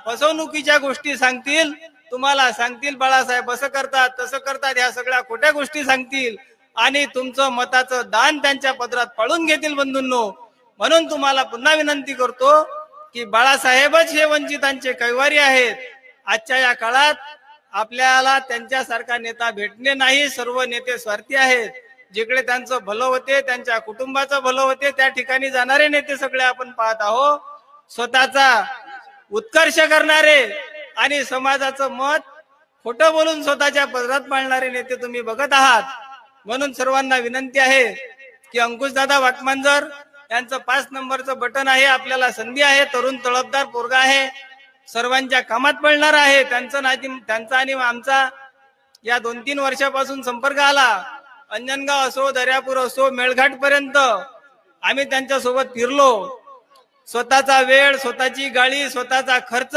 फसवणुकीच्या गोष्टी सांगतील, तुम्हाला सांगतील बाळासाहेब असं करतात तसं करतात, ह्या सगळ्या खोट्या गोष्टी सांगतील आणि तुमचं मताचं दान त्यांच्या पदरात पाळून घेतील बंधूंनो. म्हणून तुम्हाला पुन्हा विनंती करतो की बाळासाहेबच हे वंचितांचे कैवारी आहेत. आजच्या या काळात आपल्याला त्यांच्यासारखा नेता भेटणे नाही. सर्व नेते स्वार्थी आहेत. जिकडे त्यांचं भलं होते, त्यांच्या कुटुंबाचं भलं होते, त्या ठिकाणी जाणारे नेते सगळे आपण पाहत आहोत. स्वतःचा उत्कर्ष करणारे आणि समाजाचं मत खोटं बोलून स्वतःच्या पदरात पाळणारे नेते तुम्ही बघत आहात. म्हणून सर्वांना विनंती आहे की अंकुशदादा वाकमांजर यांचं 5 नंबरचं बटन आहे. आपल्याला संधी आहे. तरुण तळपदार पोरगा आहे, सर्वांच्या कामात पडणार आहे. त्यांचा आणि आमचा या 2-3 वर्षापासून संपर्क आला. अंजनगाव असो, दर्यापूर असो, मेळघाट पर्यंत आम्ही त्यांच्या सोबत फिरलो. स्वतःचा वेळ, स्वतःची गाडी, स्वतःचा खर्च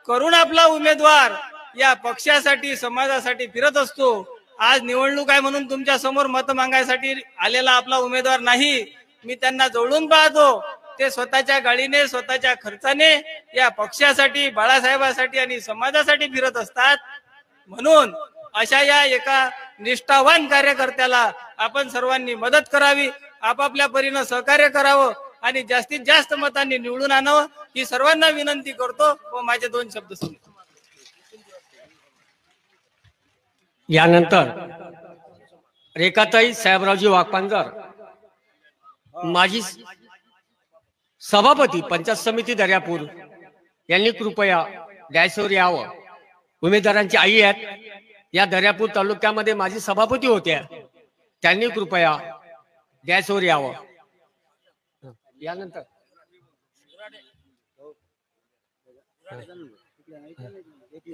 करून आपला उमेदवार या पक्षासाठी, समाजासाठी फिरत असतो. आज निवडणूक आहे म्हणून तुमच्या समोर मत मागायसाठी आलेला आपला उमेदवार नाही. मी त्यांना जवळून पाहतो. ते स्वतःच्या गाडीने, स्वतःच्या खर्चाने या पक्षासाठी, बाळासाहेबांसाठी आणि समाजासाठी फिरत असतात. म्हणून अशा या एका निष्ठावान कार्यकर्त्याला आपण सर्वांनी मदत करावी, आपापल्या परीनं सहकार्य करावं आणि जास्तीत जास्त मतांनी निवडून आणावं ही सर्वांना विनंती करतो व माझे 2 शब्द सांगतो. यानंतर रेखाताई साहेबरावजी वाकपांजर, माजी सभापती पंचायत समिती दर्यापूर, यांनी कृपया डॅशवर यावं. उमेदवारांची आई आहेत. या दर्यापूर तालुक्यामध्ये माजी सभापती होत्या. त्यांनी कृपया डॅशवर यावं. यानंतर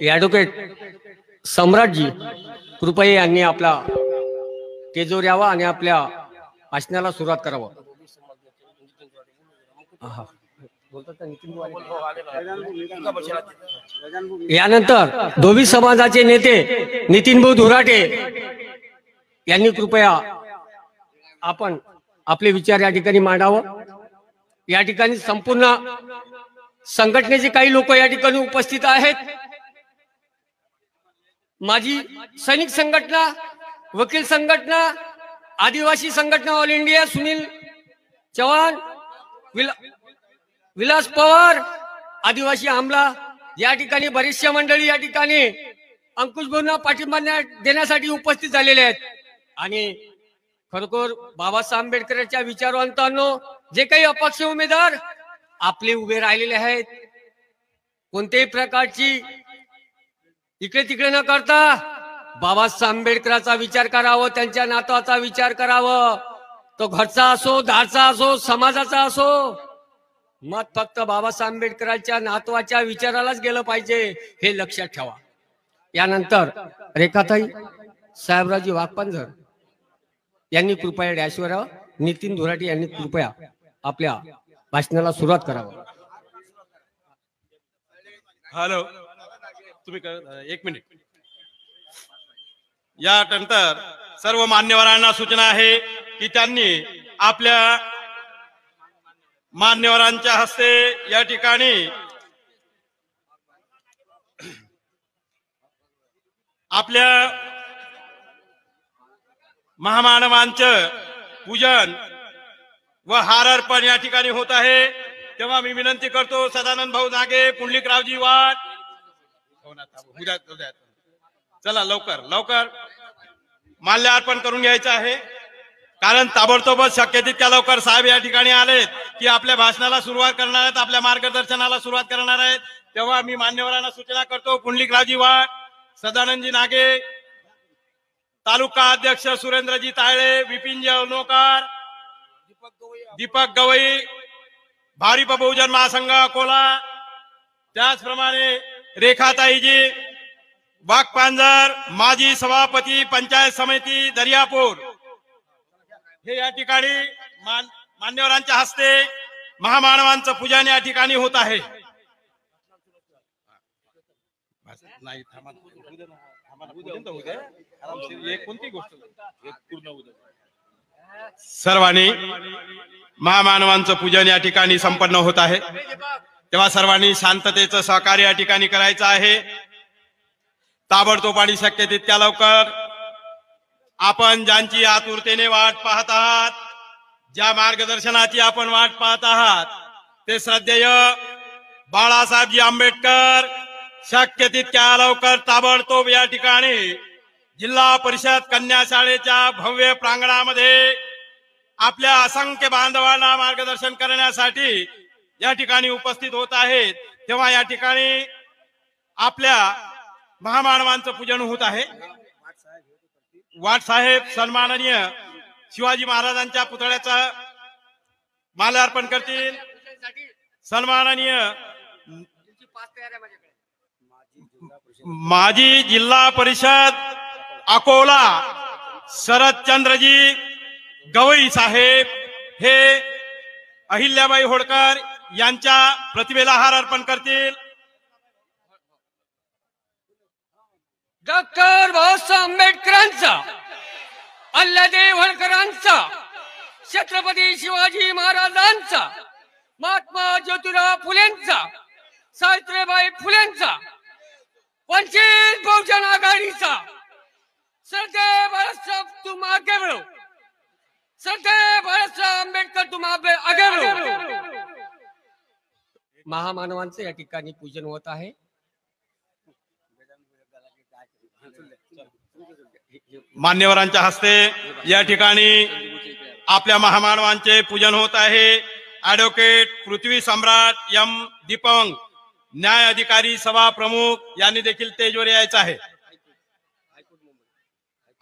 ॲडव्होकेट सम्राटजी कृपया यांनी आपला स्टेजवर यावा आणि आपल्या भाषणाला सुरुवात करावं. यानंतर धोबी समाजाचे नेते नितीनभाऊ धुराटे यांनी कृपया आपण आपले विचार या ठिकाणी मांडावं. या ठिकाणी संपूर्ण संघटनेचे काही लोक या ठिकाणी उपस्थित आहेत. माझी सैनिक संघटना, वकील संघटना, आदिवासी संघटना ऑल इंडिया, सुनील चव्हाण, विलास पवार, आदिवासी आमला, या ठिकाणी बरीचशा मंडळी या ठिकाणी अंकुश भाऊंना पाठिंबा देण्यासाठी उपस्थित झालेले आहेत. आणि खरोखर बाबासाहेब आंबेडकरांच्या विचारवंतांनो, जे काही अपक्ष उमेदवार आपले उभे राहिलेले आहेत, कोणत्याही प्रकारची इकडे तिकडे न करता बाबासाहेब आंबेडकरांचा विचार करावं, त्यांच्या नातवाचा विचार करावं. तो घरचा असो, दारचा असो, समाजाचा असो, मत फक्त बाबासाहेब आंबेडकरांच्या नातवाच्या विचारालाच गेलं पाहिजे, हे लक्षात ठेवा. यानंतर रेखाताई साहेबरावजी वाकपांजर यांनी कृपया डॅशवर यावं. नितीन धुराटे यांनी कृपया आपल्या भाषणाला सुरुवात करावं. हॅलो, तुम्ही 1 मिनिट. यानंतर सर्व मान्यवरांना सूचना आहे की त्यांनी आपल्या मान्यवरांच्या हस्ते या ठिकाणी आपल्या महामानवांचं पूजन व हार अर्पण या ठिकाणी होत आहे. तेव्हा मी विनंती करतो सदानंद भाऊ नागे, पुंडलिकरावजी वाट, चला लवकर लवकर माल्य अर्पण करून घ्यायचं आहे. कारण ताबडतोबच शक्य तितक्या लवकर साहेब या ठिकाणी आलेत की आपल्या भाषणाला सुरुवात करणार आहेत, आपल्या मार्गदर्शनाला सुरुवात करणार आहेत. तेव्हा मी मान्यवरांना सूचना करतो, पुंडलिकरावजी वाट, सदानंदजी नागे, तालुका अध्यक्ष सुरेंद्रजी तायळे, विपिनजी अवनोकर, दीपक गवई, भारिप बहुजन महासंघ अकोला, त्याचप्रमाणे रेखाताईजी वाकपांजर, माजी सभापती पंचायत समिती दर्यापूर, हे या ठिकाणी मान्यवरांच्या हस्ते महामानवांचं पूजन या ठिकाणी होत आहे. नाही कोणती गोष्ट सर्वांनी महामानवांचं पूजन या ठिकाणी संपन्न होत आहे. तेव्हा सर्वांनी शांततेचं सहकार्य या ठिकाणी करायचं आहे. ताबडतोब आणि शक्य तितक्या लवकर आपण ज्यांची आतुरतेने वाट पाहत आहात, ज्या मार्गदर्शनाची आपण वाट पाहत आहात, ते श्रद्धेय बाळासाहेबजी आंबेडकर शक्य तितक्या लवकर ताबडतोब या ठिकाणी जिल्हा परिषद कन्या शाळेच्या भव्य प्रांगणामध्ये आपल्या असंख्य बांधवांना मार्गदर्शन करण्यासाठी या ठिकाणी उपस्थित होत आहेत. तेव्हा या ठिकाणी आपल्या महामानवांचं पूजन होत आहे. वाटसाहेब सन्माननीय शिवाजी महाराजांच्या पुतळ्याचा माल्यार्पण करतील. सन्माननीय माजी जिल्हा परिषद अकोला शरदचंद्रजी गवई साहेब हे अहिल्याबाई होळकर यांच्या प्रतिमेला हार अर्पण करतील. डॉक्टर बाबासाहेब आंबेडकरांचा, अल्लादेव होळकरांचा, छत्रपती शिवाजी महाराजांचा, महात्मा ज्योतिराव फुलेंचा, सावित्रीबाई फुलेंचा, वंचित बहुजन आघाडीचा, सरदार बाळासाहेब तुम आगे बढ़ो, सरदार बाळासाहेब आंबेडकर तुम आगे बढ़ो. महामानवांचे या ठिकाणी पूजन होत आहे. मान्यवरांच्या हस्ते या ठिकाणी आपल्या महामानवांचे पूजन होत आहे. ऍडव्होकेट पृथ्वी सम्राट एम दीपंग न्याय अधिकारी सभा प्रमुख यांनी देखील स्टेजवर यायचं आहे.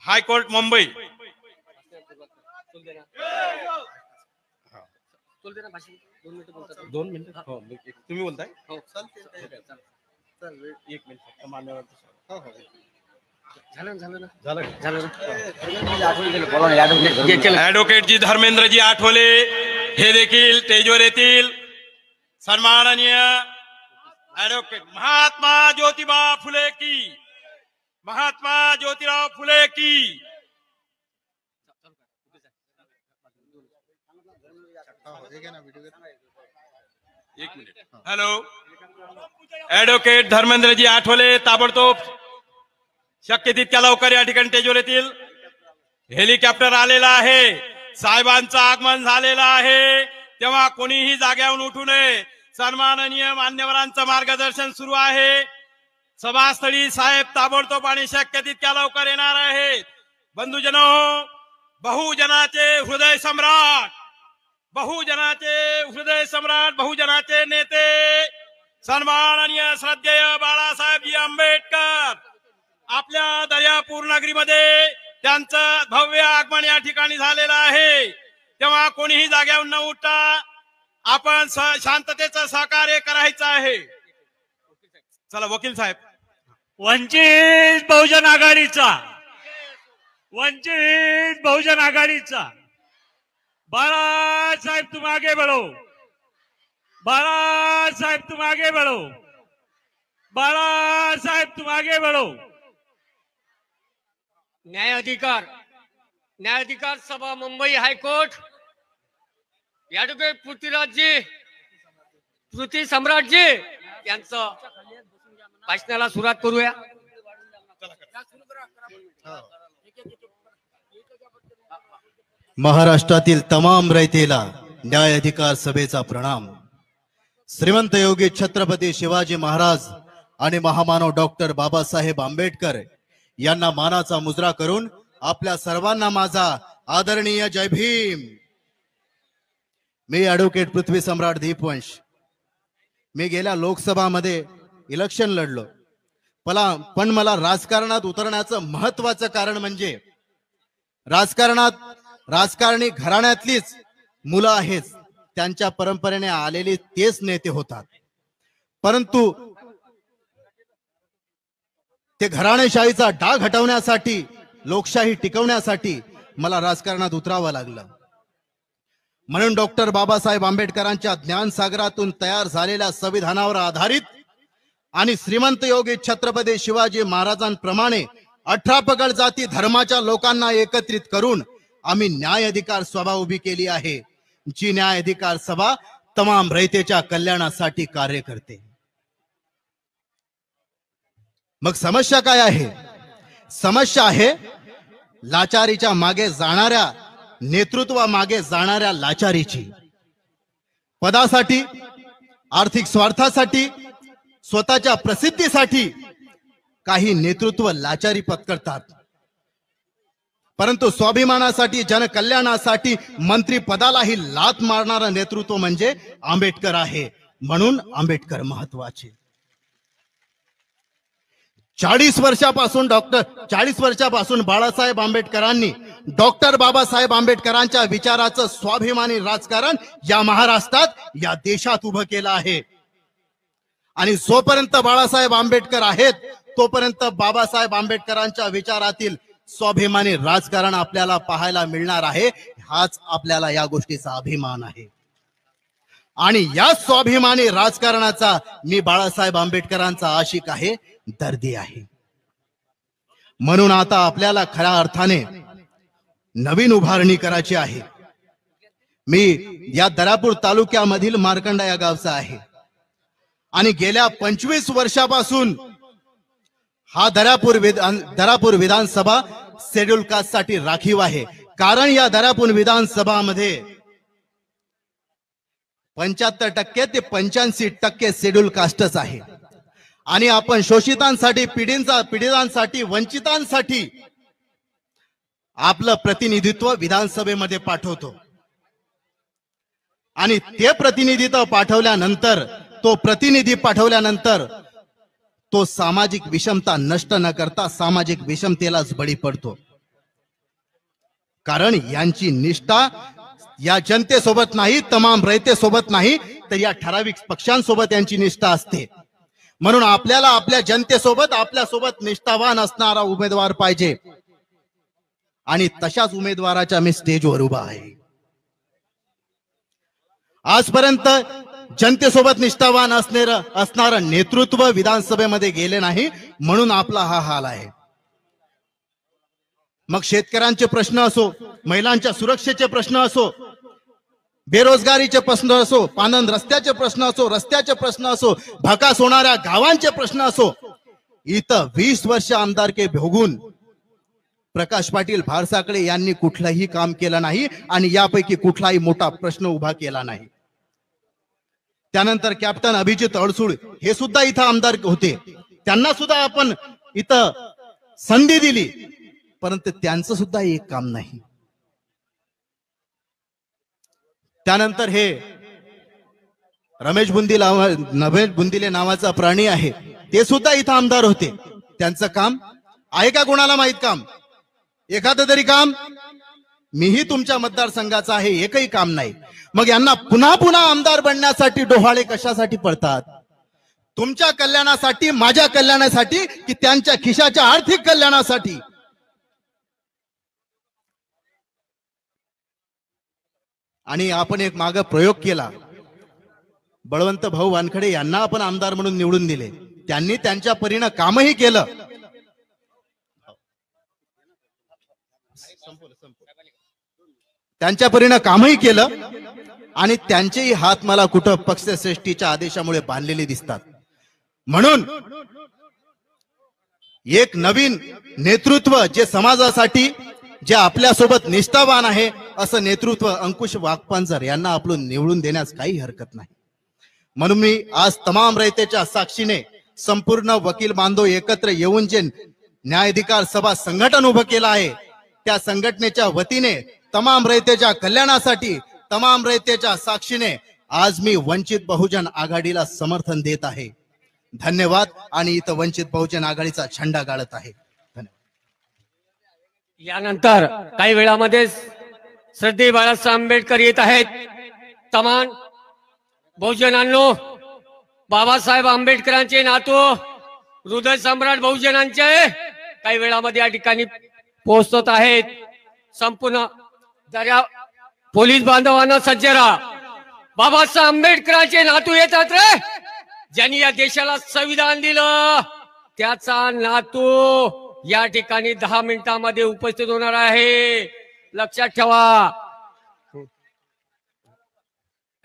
हायकोर्ट मुंबई. दोन मिनिट तुम्ही बोलताय. एक मिनिट मान्यवरांचं ऍडव्होकेटजी धर्मेंद्रजी आठवले हे देखील स्टेजवर येतील. सन्माननीय ऍडव्होकेट महात्मा ज्योतिबा फुले की, महात्मा ज्योतिराव फुले की. एक मिनिट. हॅलो, ऍडव्होकेट धर्मेंद्रजी आठवले ताबडतोब शक्य तितक्या लवकर या ठिकाणी स्टेजवर येतील. हेलिकॉप्टर आलेला आहे, साहेबांचं आगमन झालेलं आहे. तेव्हा कोणीही जाग्यावरून उठू नये. सन्माननीय मान्यवरांचं मार्गदर्शन सुरू आहे. सभास्थळी साहेब ताबडतोब आणि शक्य तितक्या लवकर येणार आहेत. बंधुजनो, बहुजनाचे हृदय सम्राट, बहुजनाचे हृदय सम्राट, बहुजनाचे नेते सन्माननीय श्रद्धेय बाळासाहेबजी आंबेडकर आपल्या दर्यापूर नगरीमध्ये त्यांचं भव्य आगमन या ठिकाणी झालेलं आहे. तेव्हा कोणीही जाग्यावरून न उठता आपण शांततेचं सहकार्य करायचं आहे. चला वकील साहेब. वंचित बहुजन आघाडीचा, वंचित बहुजन आघाडीचा बाळासाहेब तुम आगे बढ़ो, बाळासाहेब तुम आगे बढ़ो, बाळासाहेब तुम आगे बढ़ो. न्यायाधिकार सभा मुंबई हायकोर्ट ऍडव्होकेट पृथ्वी सम्राटजी यांचं भाषणाला सुरुवात करूया. महाराष्ट्रातील तमाम रयतेला न्याय अधिकार सभेचा प्रणाम. श्रीमंत योगी छत्रपती शिवाजी महाराज आणि महामानव डॉक्टर बाबासाहेब आंबेडकर यांना मानाचा मुजरा करून आपल्या सर्वांना माझा आदरणीय जय भीम. मी ऍडव्होकेट पृथ्वी सम्राट दीपवंश. मी गेल्या लोकसभामध्ये इलेक्शन लढलो, पण मला राजकारणात उतरण्याचं महत्वाचं कारण म्हणजे राजकारणी घराण्यातलीच मुलं आहेत, त्यांच्या परंपरेने आलेली तेच नेते होतात. परंतु ते घराणेशाहीचा डाग हटवण्यासाठी, लोकशाही टिकवण्यासाठी मला राजकारणात उतरावं लागलं. म्हणून डॉक्टर बाबासाहेब आंबेडकरांच्या ज्ञानसागरातून तयार झालेल्या संविधानावर आधारित आणि श्रीमंत योगी छत्रपती शिवाजी महाराजांप्रमाणे 18 पगड जाती धर्माच्या लोकांना एकत्रित करून आम्ही न्याय अधिकार सभा उभी केली आहे. जी न्याय अधिकार सभा तमाम रयतेच्या कल्याणासाठी कार्य करते. मग समस्या काय आहे? समस्या आहे लाचारीच्या मागे जाणाऱ्या, नेतृत्वामागे जाणाऱ्या लाचारीची. पदासाठी, आर्थिक स्वार्थासाठी, स्वतःच्या प्रसिद्धीसाठी काही नेतृत्व लाचारी पत्करतात. परंतु स्वाभिमानासाठी, जनकल्याणासाठी मंत्री पदालाही लात मारणारं नेतृत्व म्हणजे आंबेडकर आहे. म्हणून आंबेडकर महत्वाचे. 40 वर्षापासून बाळासाहेब आंबेडकरांनी डॉक्टर बाबासाहेब आंबेडकरांच्या विचाराचं स्वाभिमानी राजकारण या महाराष्ट्रात, या देशात उभं केलं आहे. आणि जोपर्यंत बाळासाहेब आंबेडकर आहेत तोपर्यंत बाबासाहेब आंबेडकरांच्या विचारातील स्वाभिमानी राजकारण आपल्याला पाहायला मिळणार आहे. हाच आपल्याला या गोष्टीचा अभिमान आहे. आणि या स्वाभिमानी राजकारणाचा मी बाळासाहेब आंबेडकरांचा आशिक आहे, दर्दी आहे. म्हणून आता आपल्याला खऱ्या अर्थाने नवीन उभारणी करायची आहे. मी या दरापूर तालुक्यामधील मार्कंडा या गावचा आहे आणि गेल्या 25 वर्षापासून हा दरापूर विधानसभा शेड्यूल कास्ट साठी राखीव आहे. कारण या दरापूर विधानसभामध्ये 75% ते 85% शेड्यूल कास्टच आहे. आणि आपण शोषितांसाठी, पीडितांसाठी, वंचितांसाठी आपलं प्रतिनिधित्व विधानसभेमध्ये पाठवतो. आणि ते प्रतिनिधित्व पाठवल्यानंतर तो सामाजिक विषमता नष्ट न करता सामाजिक विषमतेलाच बळी पडतो. कारण यांची निष्ठा या जनतेसोबत नाही, तमाम रयतेसोबत नाही, तर या ठराविक पक्षांसोबत यांची निष्ठा असते. म्हणून आपल्याला आपल्या जनतेसोबत, आपल्यासोबत निष्ठावान असणारा उमेदवार पाहिजे. आणि तशाच उमेदवाराच्या मी स्टेजवर उभा आहे. आजपर्यंत जनतेसोबत निष्ठावान असणारं नेतृत्व विधानसभेमध्ये गेले नाही, म्हणून आपला हा हाल आहे. मग शेतकऱ्यांचे प्रश्न असो, महिलांच्या सुरक्षेचे प्रश्न असो, बेरोजगारीचे प्रश्न असो, पानंद रस्त्याचे प्रश्न असो, रस्त्याचे प्रश्न असो, भकास होणाऱ्या गावांचे प्रश्न असो, इथं 20 वर्ष आमदारके भोगून प्रकाश पाटील भारसाकडे यांनी कुठलंही काम केलं नाही आणि यापैकी कुठलाही मोठा प्रश्न उभा केला नाही. त्यानंतर कॅप्टन अभिजित अडसूळ हे सुद्धा इथं आमदार होते, त्यांना सुद्धा आपण इथं संधी दिली, परंतु त्यांचं सुद्धा एक काम नाही. त्यानंतर हे रमेश बुंदिले नावाचा प्राणी आहे, ते सुद्धा इथं आमदार होते, त्यांचं काम आहे का कोणाला माहित? काम एखादं तरी काम? मीही तुमच्या मतदारसंघाचा आहे, एकही काम नाही. मग यांना पुन्हा पुन्हा आमदार बनण्यासाठी डोहाळे कशासाठी पडतात? तुमच्या कल्याणासाठी, माझ्या कल्याणासाठी, की त्यांच्या खिशाच्या आर्थिक कल्याणासाठी? आणि आपण एक मागे प्रयोग केला, बळवंत भाऊ वानखडे यांना आपण आमदार म्हणून निवडून दिले, त्यांनी त्यांच्या परीने कामही केलं. आणि त्यांचेही हात मला कुठं पक्षश्रेष्ठीच्या आदेशामुळे बांधलेले दिसतात. म्हणून एक नवीन नेतृत्व जे समाजासाठी, जे आपल्यासोबत निष्ठावान आहे, असं नेतृत्व अंकुश वाघपांजर यांना आपण निवडून देण्यास काही हरकत नाही. म्हणून मी आज तमाम रयतेच्या साक्षीने संपूर्ण वकील बांधव एकत्र येऊन जे न्यायाधिकार सभा संघटन उभं केलं आहे, त्या संघटनेच्या वतीने तमाम रयतेच्या कल्याणासाठी, तमाम रयतेच्या साक्षीने आज मी वंचित बहुजन आघाडीला समर्थन देत आहे. धन्यवाद. आणि इथं वंचित बहुजन आघाडीचा झेंडा गाळत आहे. यानंतर काही वेळामध्ये श्रद्धेय बाळासाहेब आंबेडकर येत आहेत. तमाम बहुजनांनो, बाबासाहेब आंबेडकरांचे नातू, हृदय सम्राट बहुजनांचे काही वेळामध्ये या ठिकाणी पोहोचत आहेत. संपूर्ण दर्या पोलीस बांधवांना सज्ज राहा. बाबासाहेब आंबेडकरांचे नातू येतात रे. ज्यांनी या देशाला संविधान दिलं, त्याचा नातू या ठिकाणी 10 मिनिटांमध्ये उपस्थित होणार आहे. लक्षात ठेवा.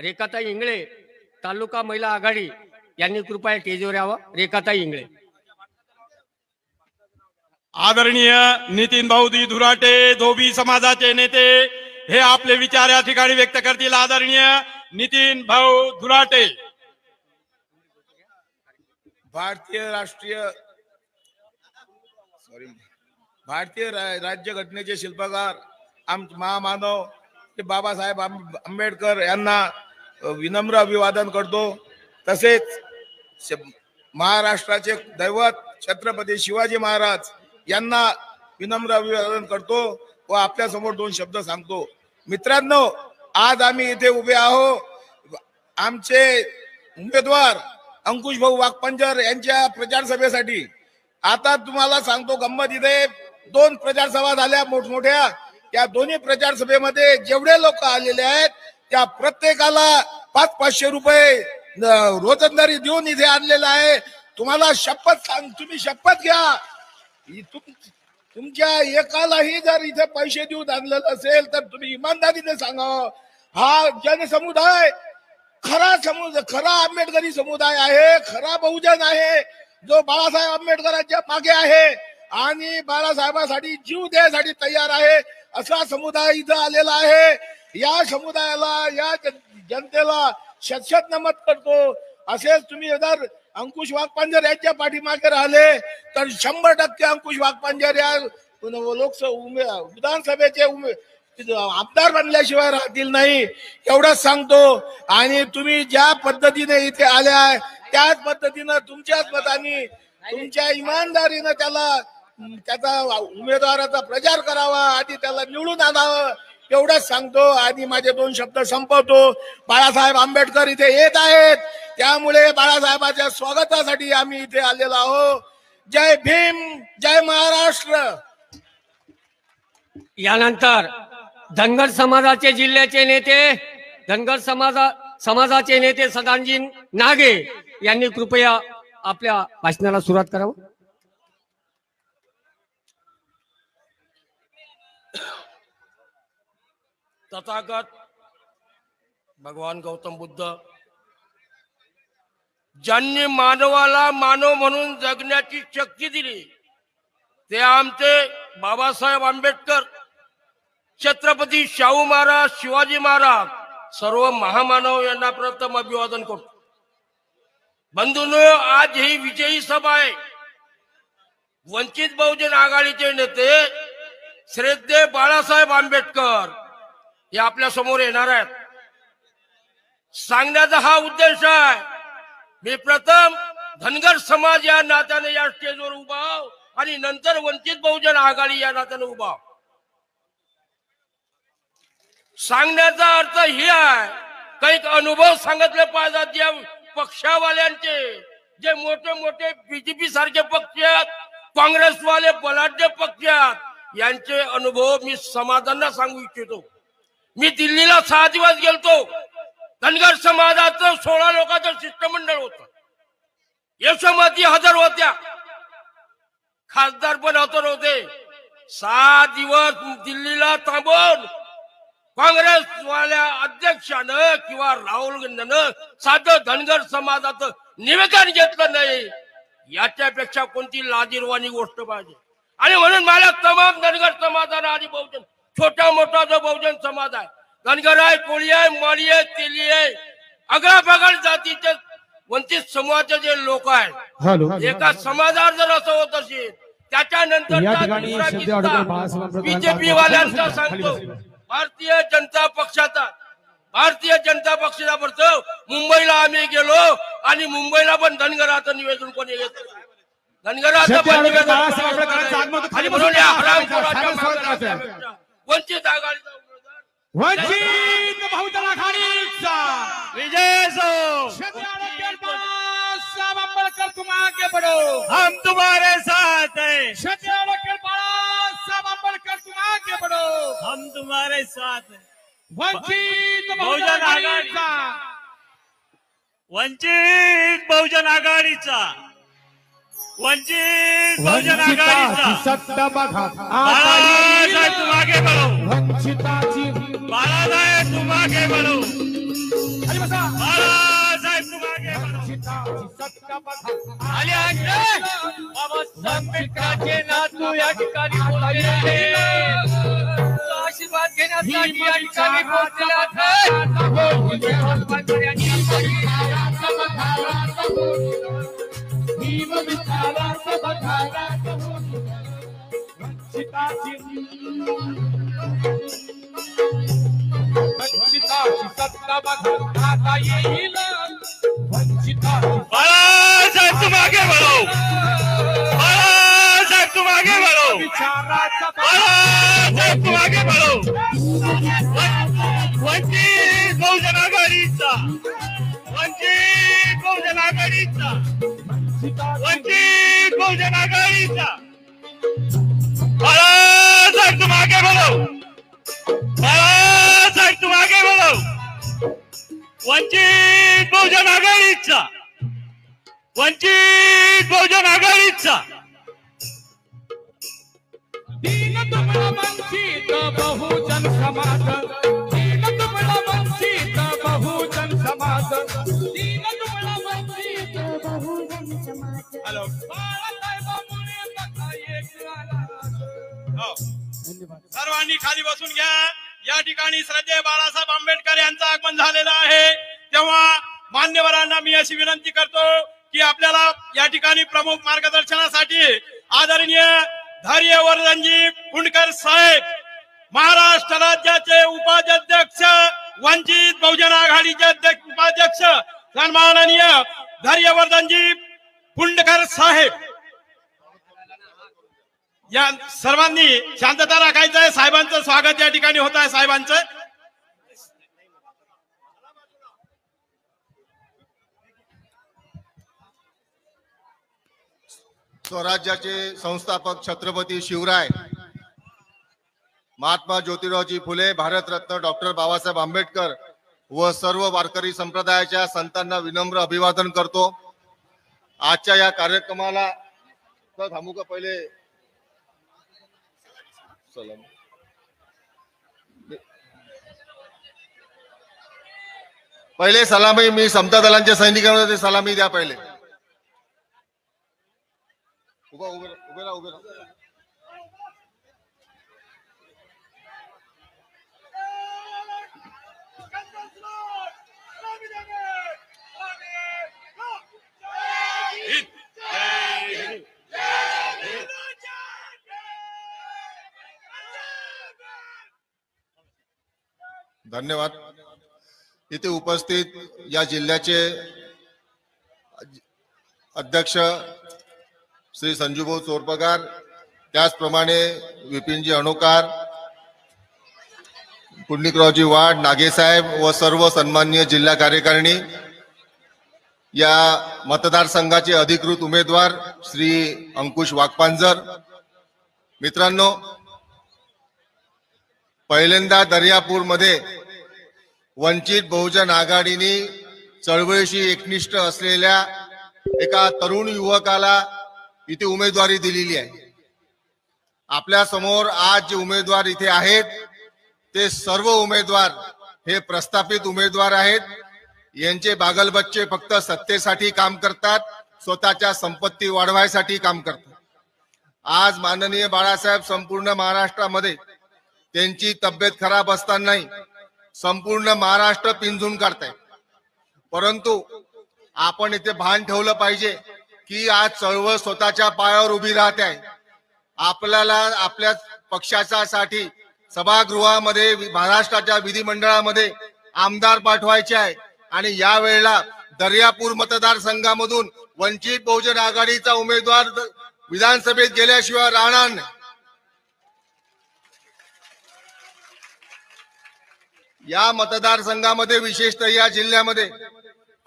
रेखाताई इंगळे तालुका महिला आघाडी यांनी कृपया स्टेजवर यावं. रेखाताई इंगळे. आदरणीय नितीन भाऊजी धुराटे धोबी समाजाचे नेते हे आपले विचार या ठिकाणी व्यक्त करतील. आदरणीय नितीन भाऊ धुराटे. भारतीय राज्यघटनेचे शिल्पकार महामानव बाबासाहेब आंबेडकर यांना विनम्र अभिवादन करतो. तसेच महाराष्ट्राचे दैवत छत्रपती शिवाजी महाराज यांना विनम्र अभिवादन करतो व आपल्या समोर दोन शब्द सांगतो. मित्रांनो, आज आम्ही इथे उभे आहो आमचे उमेदवार अंकुश भाऊ वाघपंजर यांच्या प्रचार सभेसाठी. आता तुम्हाला सांगतो गंमत, इथे 2 प्रचार सभा झाल्या मोठमोठ्या. त्या दोन्ही प्रचार सभेमध्ये जेवढे लोक आलेले आहेत त्या प्रत्येकाला 500-500 रुपये रोजंदारी देऊन इथे आणलेला आहे. तुम्हाला शपथ तुम्ही शपथ घ्या, तुमच्या एकालाही जर इथे पैसे देऊन आणलेलं असेल तर तुम्ही इमानदारीने सांगा. हा जनसमुदाय खरा आंबेडकरी समुदाय आहे, खरा बहुजन आहे, जो बाळासाहेब आंबेडकरांच्या मागे आहे आणि बाळासाहेबांसाठी जीव द्यायसाठी तयार आहे. असा समुदाय इथं आलेला आहे. या समुदायाला, या जनतेला शत नमत करतो. असेच तुम्ही जर अंकुश वाघपांजर यांच्या पाठीमागे राहिले तर 100% अंकुश वाघपांजर या विधानसभेचे आमदार बनल्याशिवाय राहतील नाही, एवढंच सांगतो. आणि तुम्ही ज्या पद्धतीने इथे आल्या त्याच पद्धतीनं तुमच्याच मताने तुमच्या इमानदारीनं त्याचा उमेदवाराचा प्रचार करावा आणि त्याला निवडून आणावं, एवढंच सांगतो. आणि माझे 2 शब्द संपवतो. बाळासाहेब आंबेडकर इथे येत आहेत, त्यामुळे बाळासाहेबांच्या स्वागतासाठी आम्ही इथे आलेलो आहोत. जय भीम, जय महाराष्ट्र. यानंतर धनगर समाजाचे जिल्ह्याचे नेते, धनगर समाजाचे नेते सदानजी नागे यांनी कृपया आपल्या भाषणाला सुरुवात करावं. तथागत भगवान गौतम बुद्ध ज्यांनी मानवाला मानव म्हणून जगण्याची शक्ती दिली ते आमचे बाबासाहेब आंबेडकर, छत्रपती शाहू महाराज, शिवाजी महाराज, सर्व महामानव यांना प्रथम अभिवादन करतो. बंधूंनो, आज ही विजयी सभा आहे. वंचित बहुजन आघाडीचे नेते श्रद्धेय बाळासाहेब आंबेडकर हे आपल्या समोर येणार आहेत. सांगण्याचा हा उद्देश आहे. मी प्रथम धनगर समाज या नात्याने या स्टेजवर उभा आहो आणि नंतर वंचित बहुजन आघाडी या नात्याने उभा आहो. सांगण्याचा अर्थ ही आहे, काही अनुभव सांगितले पाहिजेत. या पक्षावाल्यांचे, जे मोठे मोठे बीजेपी सारखे पक्ष आहेत, काँग्रेसवाले बलाढ्य पक्ष आहेत, यांचे अनुभव मी समाजांना सांगू इच्छितो. मी दिल्लीला 6 दिवस गेलतो. धनगर समाजाचं 16 लोकांचं शिष्टमंडळ होतं. यशोमती हजर होत्या, खासदार पण हजर होते. 6 दिवस दिल्लीला थांबून काँग्रेसवाल्या अध्यक्षानं किंवा राहुल गांधीनं साधं धनगर समाजाचं निवेदन घेतलं नाही. याच्यापेक्षा कोणती लाजिरवाणी गोष्ट पाहिजे. आणि म्हणून मला तमाम धनगर समाजाला आणि बहुजन, छोटा मोठा जो बहुजन समाज आहे, धनगर आहे, कोळी आहे, माळी आहे, तेली आहे, आगळापागळ जातीचे वंचित समूहाचे जे लोक आहेत, एका समाजावर जर असं होत असेल त्याच्यानंतर बीजेपी वाल्यांचा सांगतो, भारतीय जनता पक्षाचा भरतो. मुंबईला आम्ही गेलो आणि मुंबईला पण धनगराचं निवेदन कोणी घेतलं, धनगराचं पण निवेदन आणि म्हणून या हरामखोराच्या वंचित आघाडीचा वंचित बहुजन आघाडीचा विजय असो. आंबेडकर तुम आगे बढ़ो, हम तुम्हारे साथ हैं. आंबेडकर तुम आगे बढ़ो, हम तुम्हारे साथ हैं. वंचित बहुजन आघाडीचा, वंचित बहुजन आघाडीचा, वंचित बहुजन आघाडीचा. सत्ता बघा, बाळासाहेब तुम आगे बढ़ो, वंचिताची बाळासाहेब तुम आगे बढ़ो. बाळासाहेब तुम आगे बढ़ो. आले आहेत बाबासाहेब आंबेडकरांचे नातू या ठिकाणी पोहोचलेले आहेत. आशीर्वाद घेण्यासाठी या ठिकाणी पोहोचलेले वंचिताची सत्ता बघा आता येईल वंचिताची बाळासाहेब तुम आगे बढ़ो. बाळासाहेब तुम आगे बढ़ो. विचाराचा बाळासाहेब तुम आगे बढ़ो. वंचित बहुजन आघाडीचा. वंचित बहुजन आघाडीचा. वंचित बहुजन आघाडीचा. बाळासाहेब तुम आगे बढ़ो. बाळासाहेब तुम आगे बढ़ो. वंचित बहुजन आघाडीचा. वंचित बहुजन आघाडीचा. दीन दुबळा वंचित बहुजन समाज दीन दुबळा वंचित बहुजन समाज दीन दुबळा वंचित बहुजन समाज हॅलो बाळासाहेबांमुळे तसा एक आला. हो. सर्वांनी खाली बसून घ्या. या ठिकाणी श्रद्धेय बाळासाहेब आंबेडकर यांचं आगमन झालेलं आहे. तेव्हा मान्यवरांना मी अशी विनंती करतो की आपल्याला या ठिकाणी प्रमुख मार्गदर्शनासाठी आदरणीय धैर्यवर्धनजी पुंडकर साहेब, महाराष्ट्र राज्याचे उपाध्यक्ष, वंचित बहुजन आघाडीचे उपाध्यक्ष सन्माननीय धैर्यवर्धनजी पुंडकर साहेब, या सर्वांनी शांतता राखायचं आहे. साहेबांचं स्वागत या ठिकाणी होत आहे. साहेबांचं स्वराज्याचे संस्थापक छत्रपती शिवराय, महात्मा ज्योतिरावजी फुले, भारतरत्न डॉक्टर बाबासाहेब आंबेडकर व सर्व वारकरी संप्रदायाच्या संतांना विनम्र अभिवादन करतो. आजच्या या कार्यक्रमाला थांबू का पहिले सलाम. पहिले सलामी मी समता दलांच्या सैनिकांना ते सलामी द्या. पहिले उभे राहा. धन्यवाद. इथे उपस्थित या जिल्ह्याचे अध्यक्ष श्री संजूभाऊ चोरपगार, त्याचप्रमाणे विपिनजी अणोकार, पुंडलिकरावजी वाड, नागेसाहेब व सर्व सन्माननीय जिल्हा कार्यकारिणी, या मतदारसंघाचे अधिकृत उमेदवार श्री अंकुश वाघपांजर. मित्रांनो, पहिल्यांदा दर्यापूरमध्ये वंचित बहुजन आघाडीने चळवळीशी एकनिष्ठ असलेल्या एका तरुण युवकाला इथे उमेदवारी दिलेली आहे. आपल्या समोर आज जे उमेदवार इथे आहेत ते सर्व उमेदवार हे प्रस्थापित उमेदवार आहेत. यांचे बागलबच्चे फक्त सत्तेसाठी काम करतात, स्वतःच्या संपत्ती वाढवायसाठी काम करतात. आज माननीय बाळासाहेब संपूर्ण महाराष्ट्रामध्ये त्यांची तब्येत खराब असतानाही संपूर्ण महाराष्ट्र पिंजून काढताय. परंतु आपण इथे भान ठेवलं पाहिजे की आज चळवळ स्वतःच्या पायावर उभी राहते आहे. आपल्याला आपल्या पक्षासाठी सभागृहामध्ये महाराष्ट्राच्या विधिमंडळामध्ये आमदार पाठवायचे आहे आणि यावेळेला दर्यापूर मतदारसंघामधून वंचित बहुजन आघाडीचा उमेदवार विधानसभेत गेल्याशिवाय राहणार नाही. या मतदारसंघामध्ये विशेषतः या जिल्ह्यामध्ये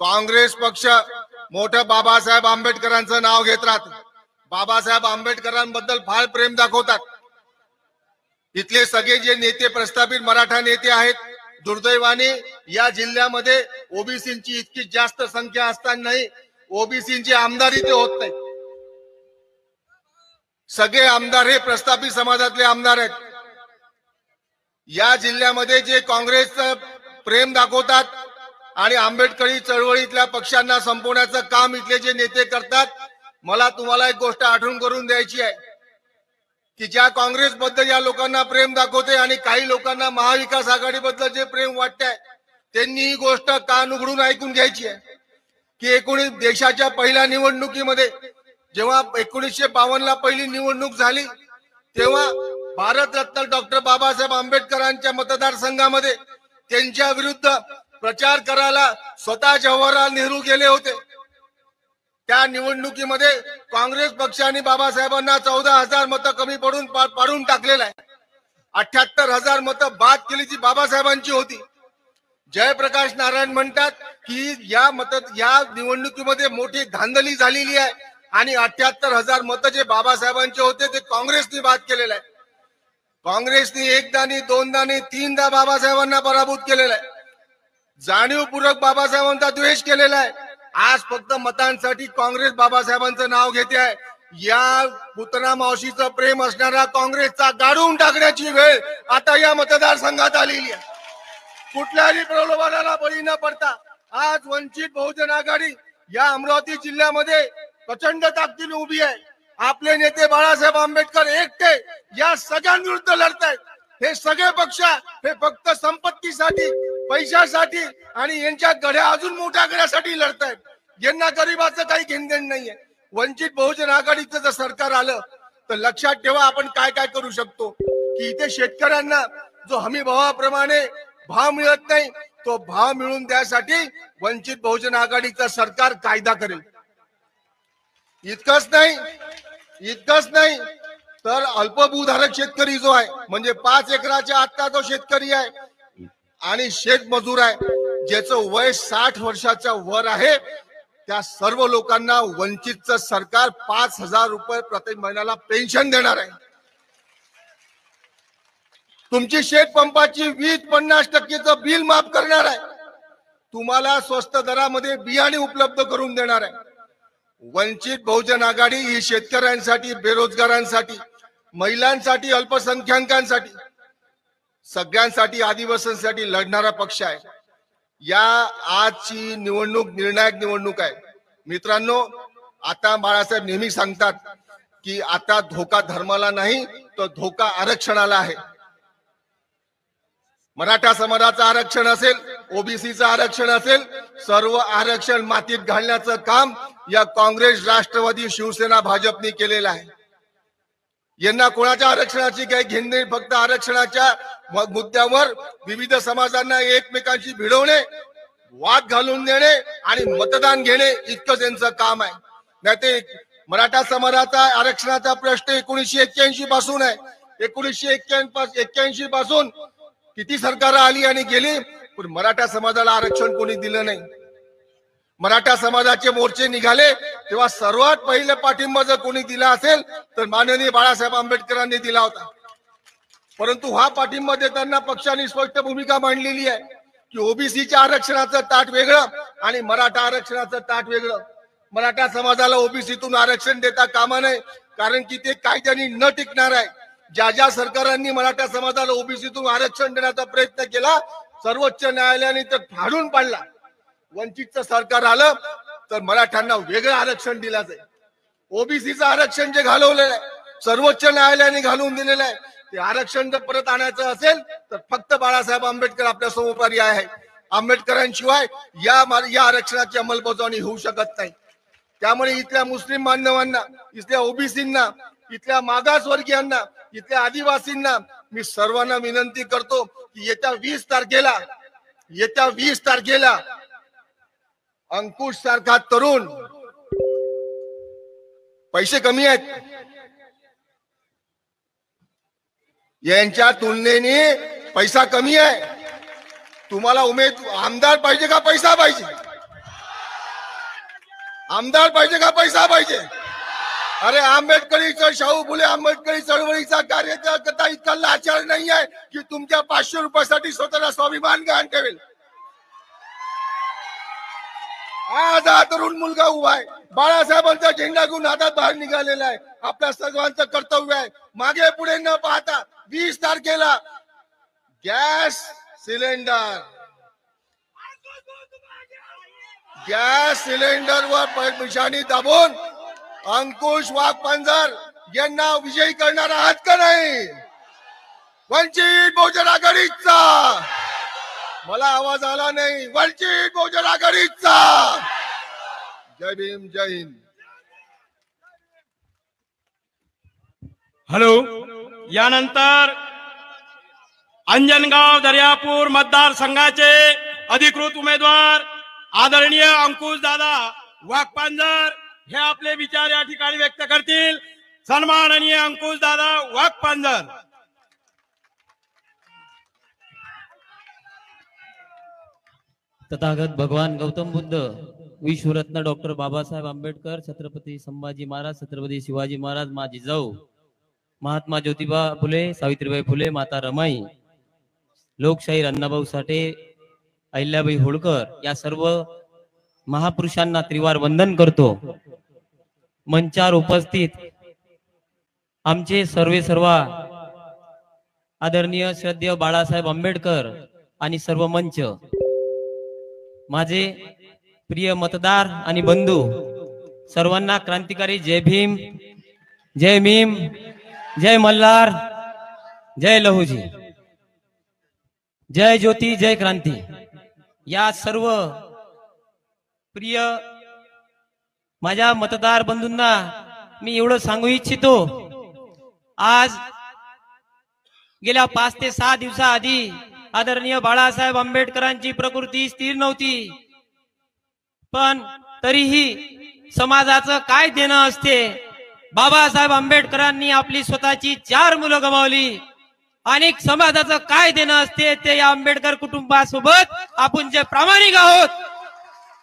काँग्रेस पक्ष मोठं बाबासाहेब आंबेडकरांचं नाव घेत राहत. बाबासाहेब आंबेडकरांबद्दल फार प्रेम दाखवतात. इथले सगळे जे नेते प्रस्थापित मराठा नेते आहेत, दुर्दैवाने या जिल्ह्यामध्ये ओबीसींची इतकी जास्त संख्या असतानाही ओबीसींची आमदारी ते होत नाही. सगळे आमदार हे प्रस्थापित समाजातले आमदार आहेत. या जिल्ह्यामध्ये जे काँग्रेसचं प्रेम दाखवतात आणि आंबेडकरी चळवळीतल्या पक्षांना संपवण्याचं काम इथले जे नेते करतात, मला तुम्हाला एक गोष्ट आठवण करून द्यायची आहे की ज्या काँग्रेस बद्दल या लोकांना प्रेम दाखवते आणि काही लोकांना महाविकास आघाडी बद्दल जे प्रेम वाटतंय त्यांनी ही गोष्ट कान उघडून ऐकून घ्यायची आहे की देशाच्या पहिल्या निवडणुकीमध्ये जेव्हा 1952 ला पहिली निवडणूक झाली तेव्हा भारतरत्न डॉक्टर बाबासाहेब आंबेडकरांच्या मतदारसंघामध्ये त्यांच्या विरुद्ध प्रचार करायला स्वतः जवाहरलाल नेहरू गेले होते. त्या निवडणुकीमध्ये काँग्रेस पक्षाने बाबासाहेबांना 14,000 मतं कमी पाडून टाकलेलं आहे. 78,000 मतं बाद केली जी बाबासाहेबांची होती. जयप्रकाश नारायण म्हणतात की या निवडणुकीमध्ये मोठी धांदली झालेली आहे आणि 78,000 मतं जे बाबासाहेबांचे होते ते काँग्रेसने बाद केलेलं आहे. काँग्रेसने एकदा नाही, दोनदा नाही, तीनदा बाबासाहेबांना पराभूत केलेला आहे. जाणीवपूर्वक बाबासाहेबांचा द्वेष केलेला आहे. आज फक्त मतांसाठी काँग्रेस बाबासाहेबांचं नाव घेते आहे. या पुतना मावशीचं प्रेम असणारा काँग्रेसचा गाडून टाकण्याची वेळ आता या मतदारसंघात आलेली आहे. कुठल्याही प्रलोभनाला बळी न पडता आज वंचित बहुजन आघाडी या अमरावती जिल्ह्यामध्ये प्रचंड ताकदीने उभी आहे. आपले नेते बाळासाहेब आंबेडकर एकटे या सगळ्यांविरुद्ध लढतायत. हे सगळे पक्ष हे फक्त संपत्तीसाठी, पैशासाठी आणि यांच्या गड्या अजून मोठ्या गड्यासाठी लढतायत. यांना गरिबाचं काही घेणदेण नाहीये. वंचित बहुजन आघाडीचं जर सरकार आलं तर लक्षात ठेवा आपण काय काय करू शकतो की इथे शेतकऱ्यांना जो हमी भावाप्रमाणे भाव मिळत नाही तो भाव मिळवून द्यासाठी वंचित बहुजन आघाडीचं सरकार कायदा करेल. इतकंच नाही तर अल्पभूधारक शेतकरी जो आहे म्हणजे 5 एकराच्या आतला जो शेतकरी आहे आणि शेतमजूर आहे ज्याचं वय 60 वर्षाच्या वर आहे त्या सर्व लोकांना वंचितचं सरकार 5,000 रुपये प्रति महिन्याला पेन्शन देणार आहे. तुमची शेत पंपाची 20-50% बिल माफ करणार आहे. तुम्हाला स्वस्त दरामध्ये बियाणे उपलब्ध करून देणार आहे. वंचित बहुजन आघाडी ही शेतकऱ्यांसाठी, बेरोजगारांसाठी, महिलांसाठी, अल्पसंख्याकांसाठी, सगळ्यांसाठी, आदिवासींसाठी लढणारा पक्ष आहे. या आजची निवडणूक निर्णायक निवडणूक आहे. मित्रांनो, आता बाळासाहेब नेहमी सांगतात की आता धोका धर्माला नाही तर धोका आरक्षणाला आहे. मराठा समाजाचं आरक्षण असेल, ओबीसीचं आरक्षण असेल, सर्व आरक्षण मातीत घालण्याचं काम या काँग्रेस, राष्ट्रवादी, शिवसेना, भाजपने केलेलं आहे. यांना कोणाच्या आरक्षणाची काही घेण नाही. फक्त आरक्षणाच्या मुद्द्यावर विविध समाजांना एकमेकांशी भिडवणे, वाद घालून देणे आणि मतदान घेणे इतकंच यांचं काम आहे. नाही ते मराठा समाजाचा आरक्षणाचा प्रश्न 1981 पासून आहे. 1981 पासून किती सरकार आली आणि गेली पण मराठा समाजाला आरक्षण कोणी दिलं नाही. मराठा समाजाचे मोर्चे निघाले तेव्हा सर्वात पहिले पाठिंबा जर कोणी दिला असेल तर माननीय बाळासाहेब आंबेडकरांनी दिला होता. परंतु हा पाठिंबा देताना पक्षाने स्पष्ट भूमिका मांडलेली आहे की ओबीसीच्या आरक्षणाचं ताट वेगळं आणि मराठा आरक्षणाचं ताट वेगळं. मराठा समाजाला ओबीसीतून आरक्षण देता कामा नये कारण की ते कायद्याने न टिकणार आहे. ज्या ज्या सरकारांनी मराठा समाजाला ओबीसीतून आरक्षण देण्याचा प्रयत्न केला सर्वोच्च न्यायालयाने तर फाडून पाडला. वंचितचं सरकार आलं तर मराठ्यांना वेगळं आरक्षण दिलं जाईल. ओबीसीचं आरक्षण जे घालवलेलं आहे सर्वोच्च न्यायालयाने घालून दिलेलं आहे ते आरक्षण जर परत आणायचं असेल तर फक्त बाळासाहेब आंबेडकर आपल्या समोर पर्याय आहे. आंबेडकरांशिवाय या आरक्षणाची अंमलबजावणी होऊ शकत नाही. त्यामुळे इथल्या मुस्लिम बांधवांना, इथल्या ओबीसींना, इथल्या मागासवर्गीयांना, इथल्या आदिवासींना मी सर्वांना विनंती करतो की येत्या 20 तारखेला अंकुश सारखा तरुण, पैसे कमी आहेत यांच्या तुलनेने पैसा कमी आहे. तुम्हाला आमदार पाहिजे का पैसा पाहिजे? आमदार पाहिजे का पैसा पाहिजे? अरे आंबेडकरीचं, शाहू फुले आंबेडकरी चळवळीचा कार्यकर्ता इतका लाचार नाही आहे की तुमच्या 500 रुपयासाठी स्वतःला स्वाभिमान गहाण ठेवेल. आज हा तरुण मुलगा उभा आहे, बाळासाहेबांचा झेंडा घेऊन हातात बाहेर निघालेला आहे. आपल्या सर्वांचं कर्तव्य आहे मागे पुढे न पाहता 20 तारखेला गॅस सिलेंडर गॅस सिलेंडरवर निशाणी दाबून अंकुश वाघपांजर यांना विजयी करणार आहात का नाही? वंचित बहुजन आघाडीचा, मला आवाज आला नाही, वंचित बहुजन आघाडीचा. जय भीम, जय हिंद. हॅलो. यानंतर अंजनगाव दर्यापूर मतदारसंघाचे अधिकृत उमेदवार आदरणीय अंकुश दादा वाघपांजर हे आपले विचार या ठिकाणी व्यक्त करतील. सन्माननीय अंकुश दादा वाघपांजर. तथागत भगवान गौतम बुद्ध, विश्वरत्न डॉक्टर बाबासाहेब आंबेडकर, छत्रपती संभाजी महाराज, छत्रपती शिवाजी महाराज, मा जिजाऊ, महात्मा ज्योतिबा फुले, सावित्रीबाई फुले, माता रमाई, लोकशाहीर अण्णाभाऊ साठे, अहिल्याबाई होळकर या सर्व महापुरुषांना त्रिवार वंदन करतो. मंचावर उपस्थित आमचे सर्व आदरणीय श्रद्धेय बाळासाहेब आंबेडकर आणि सर्व मंच, माझे प्रिय मतदार आणि बंधू, सर्वांना क्रांतिकारी जय भीम, जय भीम, जय मल्हार, जय लहुजी, जय ज्योती, जय क्रांती. या सर्व प्रिय माझ्या मतदार बंधूंना मी एवढं सांगू इच्छितो, आज गेल्या 5 ते 6 दिवसाआधी आदरणीय बाळासाहेब आंबेडकरांची प्रकृती स्थिर नव्हती, पण तरीही समाजाचं काय देणं असते. बाबासाहेब आंबेडकरांनी आपली स्वतःची 4 मुलं गमावली आणि समाजाचं काय देणं असते ते या आंबेडकर कुटुंबासोबत आपण जे प्रामाणिक आहोत.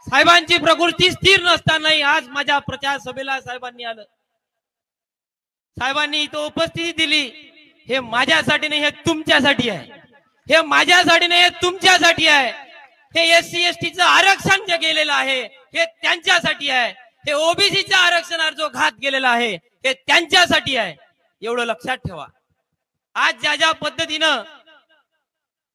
साहेबांची प्रकृती स्थिर नसतानाही आज माझ्या प्रचार सभेला साहेबांनी आलं, साहेबांनी इथं उपस्थिती दिली. हे माझ्यासाठी नाही, हे तुमच्यासाठी आहे. हे माझ्यासाठी नाही, हे तुमच्यासाठी आहे. हे SC STचं आरक्षण जे गेलेलं आहे हे त्यांच्यासाठी आहे. हे ओबीसीच्या आरक्षणावर जो घात गेलेला आहे हे त्यांच्यासाठी आहे. एवढं लक्षात ठेवा. आज ज्या ज्या पद्धतीनं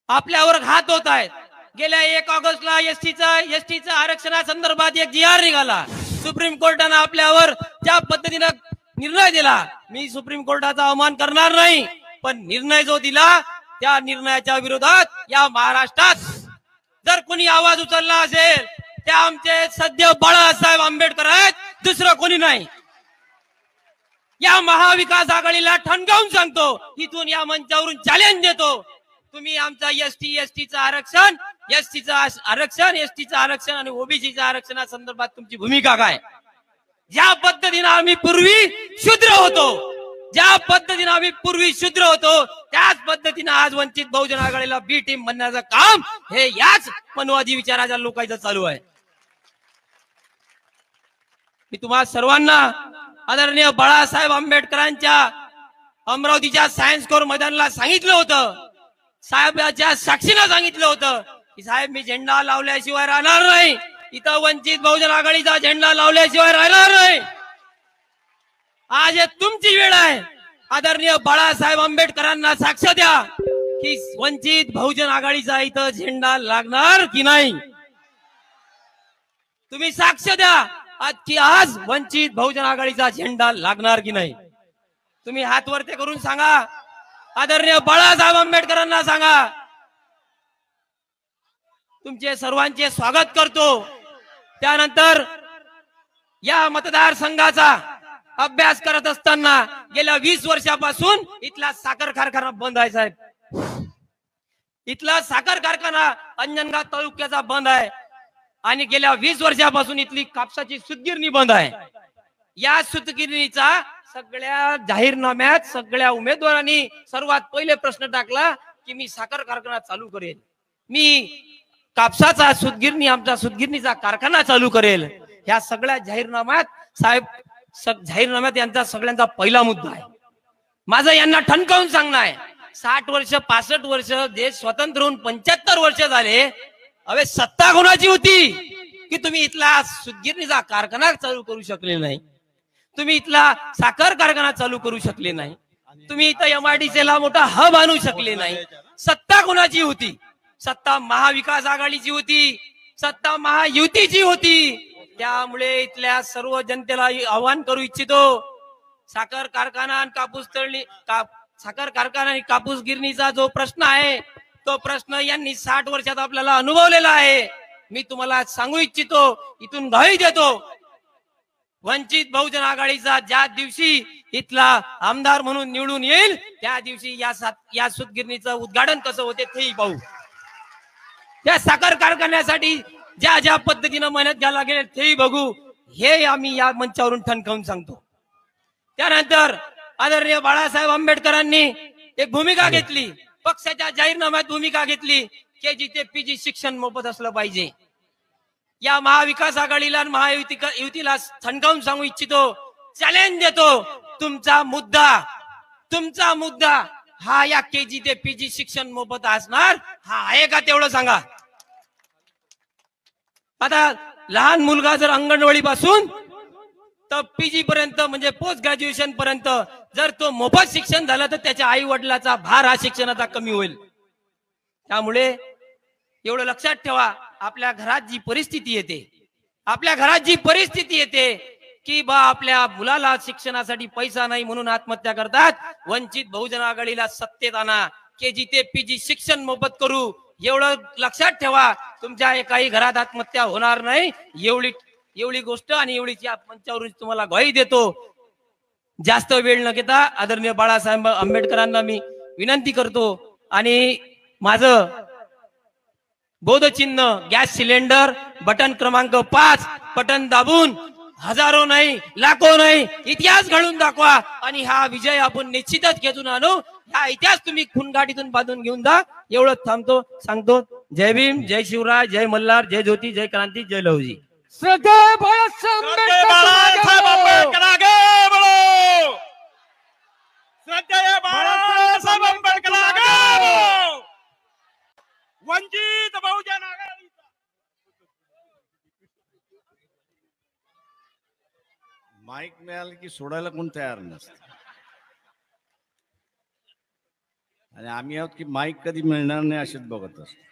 आपल्यावर घात होत आहेत, गेल्या 1 ऑगस्टला एसटीचं आरक्षणासंदर्भात एक GR निघाला. सुप्रीम कोर्टानं आपल्यावर ज्या पद्धतीनं निर्णय दिला, मी सुप्रीम कोर्टाचा अवमान करणार नाही, पण निर्णय जो दिला त्या निर्णयाच्या विरोधात या महाराष्ट्रात जर कोणी आवाज उचलला असेल ते आमचे सध्या बाळासाहेब आंबेडकर आहेत, दुसरं कोणी नाही. या महाविकास आघाडीला ठणकावून सांगतो, इथून या मंचावरून चॅलेंज देतो, तुम्ही आमचा STचं आरक्षण, STचं आरक्षण आणि ओबीसीच्या आरक्षणासंदर्भात तुमची भूमिका काय? ज्या पद्धतीने आम्ही पूर्वी शूद्र होतो, त्याच पद्धतीने आज वंचित बहुजन आघाडीला बी टीम बनण्याचं काम हे याच मनवादी विचाराच्या लोकांचं चालू आहे. मी तुम्हा सर्वांना आदरणीय बाळासाहेब आंबेडकरांच्या अमरावतीच्या सायन्स कोर मैदानाला सांगितलं होतं, साहेबांच्या साक्षीनं सांगितलं होतं की साहेब मी झेंडा लावल्याशिवाय राहणार नाही, इथं वंचित बहुजन आघाडीचा झेंडा लावल्याशिवाय राहणार नाही. आज तुमची वेळ आहे. आदरणीय बाळासाहेब आंबेडकरांना साक्ष द्या की वंचित बहुजन आघाडीचा इथं झेंडा लागणार की नाही. तुम्ही साक्ष द्या की आज वंचित बहुजन आघाडीचा झेंडा लागणार की नाही. तुम्ही हात वरते करून सांगा, आदरणीय बाळासाहेब आंबेडकरांना सांगा. तुमचे सर्वांचे स्वागत करतो. त्यानंतर या मतदारसंघाचा अभ्यास करत असताना गेल्या 20 वर्षापासून इथला साखर कारखाना बंद आहे साहेब. इथला साखर कारखाना अंजनगाव तालुक्याचा बंद आहे आणि गेल्या 20 वर्षापासून इथली कापसाची सूतगिरणी बंद आहे. या सूतगिरणीचा सगळ्या जाहीरनाम्यात सगळ्या उमेदवारांनी सर्वात पहिले प्रश्न टाकला की मी साखर कारखाना चालू करेल, मी कापसाचा सूतगिरणी आमचा सूतगिरणीचा कारखाना चालू करेल. ह्या सगळ्या जाहीरनाम्यात साहेब जाहीरनाम्यात यांचा सगळ्यांचा पहिला मुद्दा आहे. माझं यांना ठणकावून सांगणं आहे, 60 वर्ष 65 वर्ष देश स्वतंत्र होऊन 75 वर्ष झाले, अवे सत्ता कोणाची होती की तुम्ही इथला सूतगिरणीचा कारखाना चालू करू शकले नाही, तुम्ही इथला साखर कारखाना चालू करू शकले नाही, तुम्ही इथं MIDCला मोठा हब आणू शकले नाही. सत्ता कोणाची होती? सत्ता महाविकास आघाडीची होती. सत्ता महायुतीची होती. त्यामुळे इथल्या सर्व जनतेला आवाहन करू इच्छितो, साखर कारखाना आणि कापूस तळणी साखर कारखाना आणि कापूस गिरणीचा जो प्रश्न आहे तो प्रश्न यांनी 60 वर्षात आपल्याला अनुभवलेला आहे. मी तुम्हाला सांगू इच्छितो, इथून ग्वाही देतो, वंचित बहुजन आघाडीचा ज्या दिवशी इथला आमदार म्हणून निवडून येईल त्या दिवशी या सूतगिरणीचं उद्घाटन कसं होते तेही पाहू. त्या साखर कारखान्यासाठी ज्या ज्या पद्धतीनं मेहनत घ्यायला गेले तेही बघू. हे आम्ही या मंचावरून ठणकावून सांगतो. त्यानंतर आदरणीय बाळासाहेब आंबेडकरांनी एक भूमिका घेतली, पक्षाच्या जाहीरनाम्यात भूमिका घेतली की जिथे पीजी शिक्षण मोफत असलं पाहिजे. या महाविकास आघाडीला महायुतीला ठणकावून सांगू इच्छितो, चॅलेंज देतो, तुमचा मुद्दा हा या केजी ते पीजी शिक्षण मोफत असणार हा आहे का तेवढं सांगा. आता लहान मुलगा जर अंगणवाडी पासून तर पीजी पर्यंत म्हणजे पोस्ट ग्रॅज्युएशन पर्यंत जर तो मोफत शिक्षण झालं तर त्याच्या आई वडिलाचा भार हा शिक्षणाचा कमी होईल. त्यामुळे एवढं लक्षात ठेवा, आपल्या घरात जी परिस्थिती येते की बा आपल्या मुलाला शिक्षणासाठी पैसा नाही म्हणून आत्महत्या करतात, वंचित बहुजन आघाडीला सत्तेत आणा, केजी ते पीजी शिक्षण मोफत करू. एवढं लक्षात ठेवा, तुमच्या एकाही घरात आत्महत्या होणार नाही. एवढी गोष्ट आणि एवढीची मंचावरून तुम्हाला ग्वाही देतो. जास्त वेळ न घेता आदरणीय बाळासाहेब आंबेडकरांना मी विनंती करतो आणि माझं बोधचिन्ह गॅस सिलेंडर बटन क्रमांक 5 बटन दाबून हजारो नाही लाखो नाही इतिहास घडून दाखवा आणि हा विजय आपण निश्चितच घेऊन आणू. हा इतिहास तुम्ही खूनगाठीतून बांधून घेऊन जा. एवढं थांबतो, सांगतो. जय भीम, जय शिवराय, जय मल्हार, जय ज्योती, जय क्रांती, जय लहुजी. श्रद्धेय बाळासाहेब आंबेडकर आगे बढ़ो. श्रद्धेय बाळासाहेब आंबेडकर आगे बढ़ो. वंचित बहुजन आघाडी माईक मिळालं की सोडायला कोण तयार नसतं आणि आम्ही आहोत की माईक कधी मिळणार नाही असेच बघत असतो.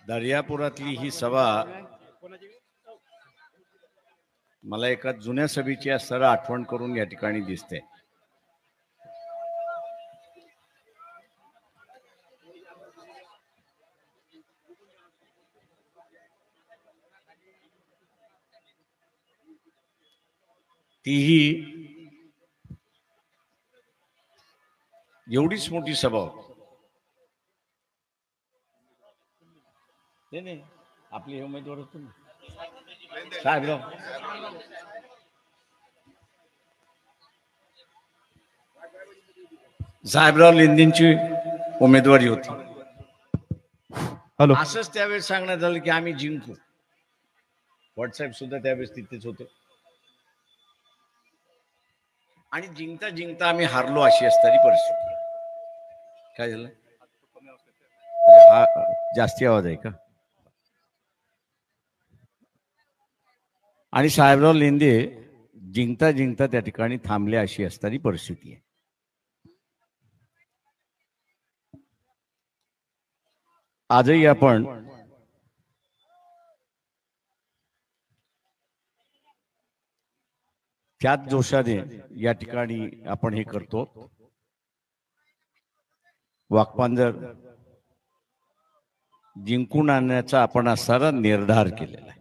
दर्यापुरातली ही सभा मला एका जुन्या सभेची आज सरळ आठवण करून या ठिकाणी दिसते. तीही एवढीच मोठी सभा होती. नाही आपले हे उमेदवार होते ना साहेबराव लेंदेंची उमेदवारी होती. असंच त्यावेळेस सांगण्यात आलं की आम्ही जिंकू. व्हॉट्सअप सुद्धा त्यावेळेस तिथेच होते आणि जिंकता जिंकता आम्ही हारलो अशी असणारी परिस्थिती. काय झालं? हा जास्ती आवाज आहे का? आणि साहेबराव लेंदे जिंकता जिंकता त्या ठिकाणी थांबले अशी असणारी परिस्थिती आहे. आजही आपण त्याच जोशाने या ठिकाणी आपण हे करतो. वाकपांजर जिंकून आणण्याचा आपण सारा निर्धार केलेला आहे.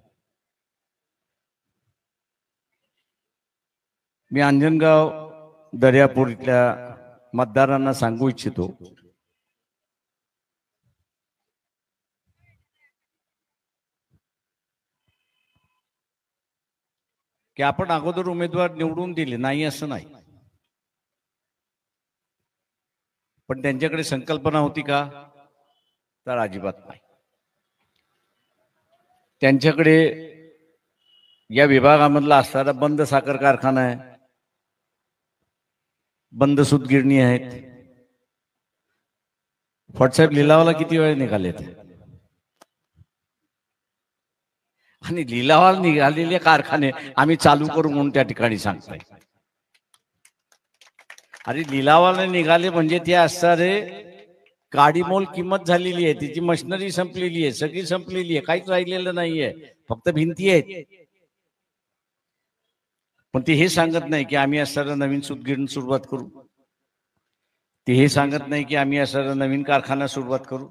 मी अंजनगाव दर्यापूर इथल्या मतदारांना सांगू इच्छितो की आपण अगोदर उमेदवार निवडून दिले नाही असं नाही, पण त्यांच्याकडे संकल्पना होती का? तर अजिबात नाही. त्यांच्याकडे या विभागामधला असणारा बंद साखर कारखाना आहे, बंद सूतगिरणी आहेत. व्हॉट्सअप लिलावाला किती वेळ निघाले ते? आणि लिलावाला निघालेले कारखाने आम्ही चालू करू म्हणून त्या ठिकाणी सांगताय. अरे लिलावाला निघाले म्हणजे ते असणारे काडीमोल किंमत झालेली आहे, त्याची मशिनरी संपलेली आहे, सगळी संपलेली आहे, काहीच राहिलेलं नाहीये, फक्त भिंती आहेत. पण ते हे सांगत नाही की आम्ही असणारं नवीन सूतगिरणी सुरुवात करू, ते हे सांगत नाही की आम्ही असणारं नवीन कारखाना सुरुवात करू.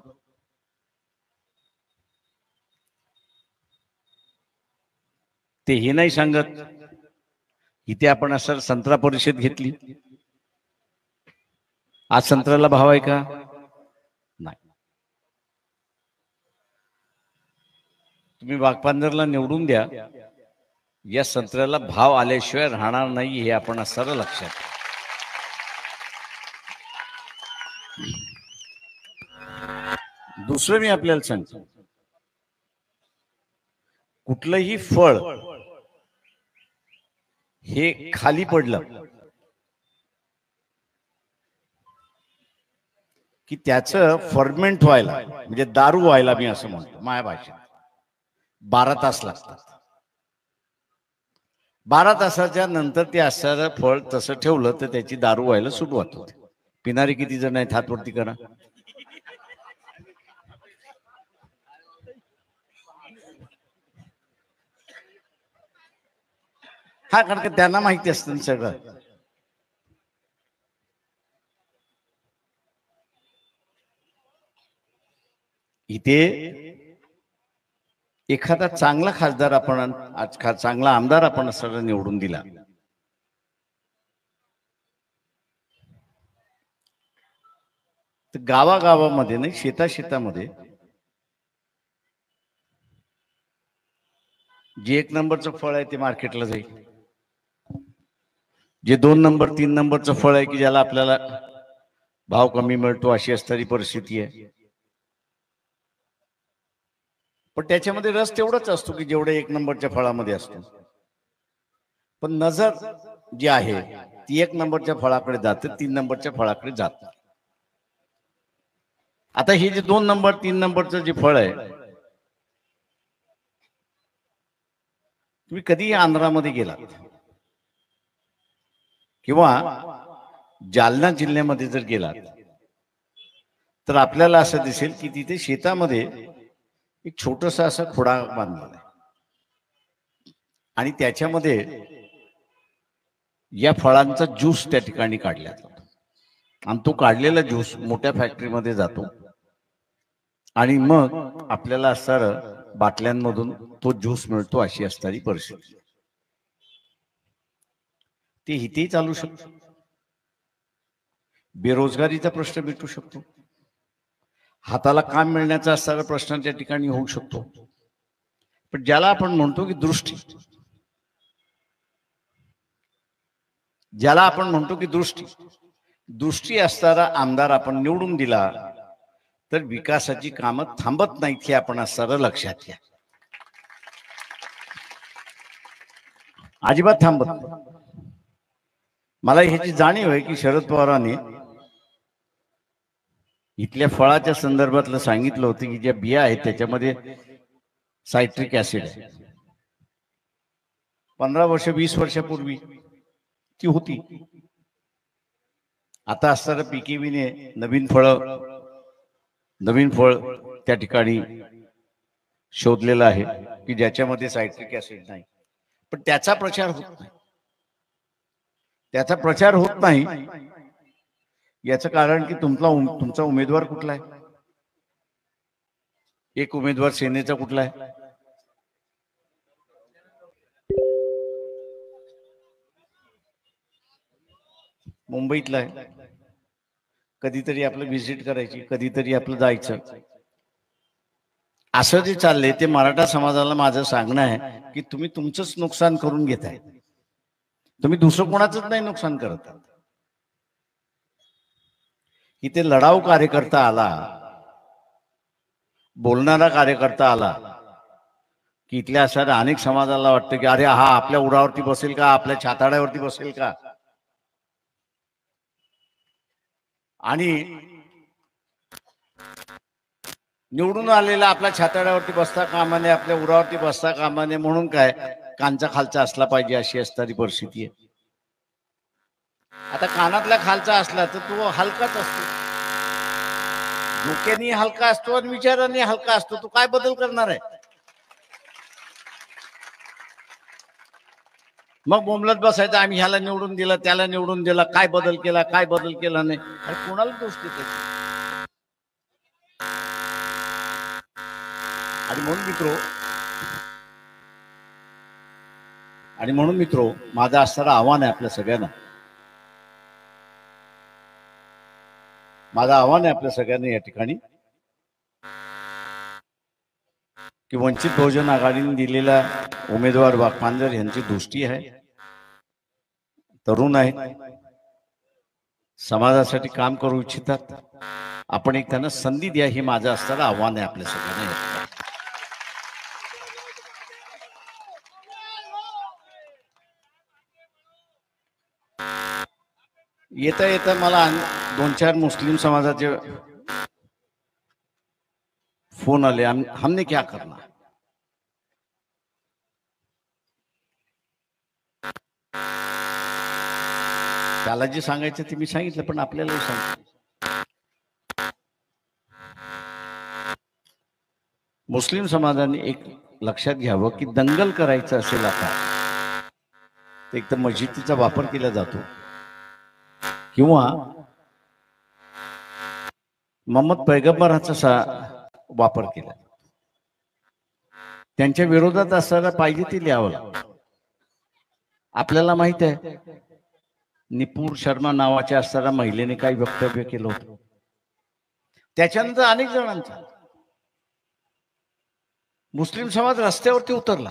ते हे नाही सांगत. इथे आपण असं संत्रा परिषद घेतली, आज संत्र्याला भाव आहे का? नाही. तुम्ही बागपांजरला निवडून द्या, या संत्र्याला भाव आल्याशिवाय राहणार नाही, हे आपण असं लक्षात. दुसरं मी आपल्याला सांगतो, कुठलंही फळ हे खाली पडलं की त्याचं फर्मेंट व्हायला, म्हणजे दारू व्हायला, मी असं म्हणतो माझ्या भाषेत 12 तास लागतात. 12 तासाच्या नंतर ते असणारं फळ तसं ठेवलं तर त्याची दारू व्हायला सुरुवात होते. पिणारे किती जण आहेत हात वरती करा. हा, कारण की त्यांना माहिती असतं सगळं. इथे एखादा चांगला खासदार आपण आज चांगला आमदार आपण सगळं निवडून दिला, तर गावागावामध्ये नाही, शेतामध्ये जे 1 नंबरचं फळ आहे ते मार्केटला जाईल, जे 2 नंबर 3 नंबरचं फळ आहे की ज्याला आपल्याला भाव कमी मिळतो, अशी असणारी परिस्थिती आहे. पण त्याच्यामध्ये रस तेवढाच असतो की जेवढे 1 नंबरच्या फळामध्ये असतो. पण नजर जी आहे ती 1 नंबरच्या फळाकडे जाते, 3 नंबरच्या फळाकडे जाते. आता हे जे 2 नंबर 3 नंबरचं जे फळ आहे, तुम्ही कधी आंध्रामध्ये गेलात किंवा जालना जिल्ह्यामध्ये जर गेलात तर आपल्याला असं दिसेल की तिथे शेतामध्ये एक छोटसा असा खोडा बांधलेला आहे आणि त्याच्यामध्ये या फळांचा ज्यूस त्या ठिकाणी काढला जातो. आणि तो काढलेला ज्यूस मोठ्या फॅक्टरीमध्ये जातो आणि मग आपल्याला असणारं बाटल्यांमधून तो ज्यूस मिळतो, अशी असणारी परिस्थिती. ते इथेही चालू शकतो. बेरोजगारीचा प्रश्न मिटू शकतो, हाताला काम मिळण्याचा असणारा प्रश्न त्या ठिकाणी होऊ शकतो. पण ज्याला आपण म्हणतो की दृष्टी, ज्याला आपण म्हणतो की दृष्टी असणारा आमदार आपण निवडून दिला तर विकासाची कामं थांबत नाहीत, हे आपण असणारं लक्षात घ्या. अजिबात थांबत नाही. मला ह्याची जाणीव आहे की शरद पवारांनी इथल्या फळाच्या संदर्भातलं सांगितलं होतं की ज्या बिया आहेत त्याच्यामध्ये सायट्रिक ऍसिड आहे. 15 वर्ष 20 वर्षापूर्वी ती होती. आता असणाऱ्या पीकेव्हीने नवीन फळ त्या ठिकाणी शोधलेलं आहे की ज्याच्यामध्ये सायट्रिक ऍसिड नाही. पण त्याचा प्रचार होत नाही. याचं कारण की तुमचा उमेदवार कुठला आहे? एक उमेदवार सेनेचा कुठला आहे? मुंबईतला आहे. कधीतरी आपलं व्हिजिट करायची, कधीतरी आपलं जायचं. असं जे चाललंय ते मराठा समाजाला माझं सांगणं आहे की तुम्ही तुमचंच नुकसान करून घेताय, तुम्ही दुसरं कोणाचंच नाही नुकसान करत. इथे लढाऊ कार्यकर्ता आला, बोलणारा कार्यकर्ता आला की इथल्या असणाऱ्या अनेक समाजाला वाटतं की अरे हा आपल्या उरावरती बसेल का, आपल्या छाताड्यावरती बसेल का. आणि निवडून आलेला आपल्या छाताड्यावरती बसता कामा नये, आपल्या उरावरती बसता कामा नये, म्हणून काय कानचा खालचा असला पाहिजे अशी असणारी परिस्थिती आहे. आता कानातला खालचा असला तर तो हलकाच असतो, डोक्याने हलका असतो आणि विचाराने हलका असतो. तो काय बदल करणार आहे? मग बोंबलत बसायचं आम्ही ह्याला निवडून दिलं, त्याला निवडून दिला, काय बदल केला, काय बदल केला नाही. अरे कोणाला दोष देते? आणि म्हणून मित्रो माझं असणारं आव्हान आहे आपल्या सगळ्यांना, या ठिकाणी की वंचित बहुजन आघाडीने दिलेला उमेदवार वाघपांजर यांची दृष्टी आहे, तरुण आहेत, समाजासाठी काम करू इच्छितात. आपण एक त्यांना संधी द्या, हे माझं असणारं आव्हान आहे आपल्या सगळ्यांना. येता येता मला 2-4 मुस्लिम समाजाचे फोन आले, हमने क्या करना. त्याला जे सांगायचं ते मी सांगितलं, पण आपल्यालाही सांगतो. मुस्लिम समाजाने एक लक्षात घ्यावं की दंगल करायचं असेल आता तर एक तर मस्जिदीचा वापर केला जातो किंवा मोहम्मद पैगंबराचा वापर केला. त्यांच्या विरोधात असताना पाहिजे ते लिहावं लागतं. आपल्याला माहित आहे निपुर शर्मा नावाच्या असणाऱ्या महिलेने काही वक्तव्य केलं होतं, त्याच्यानंतर अनेक जणांचा मुस्लिम समाज रस्त्यावरती उतरला.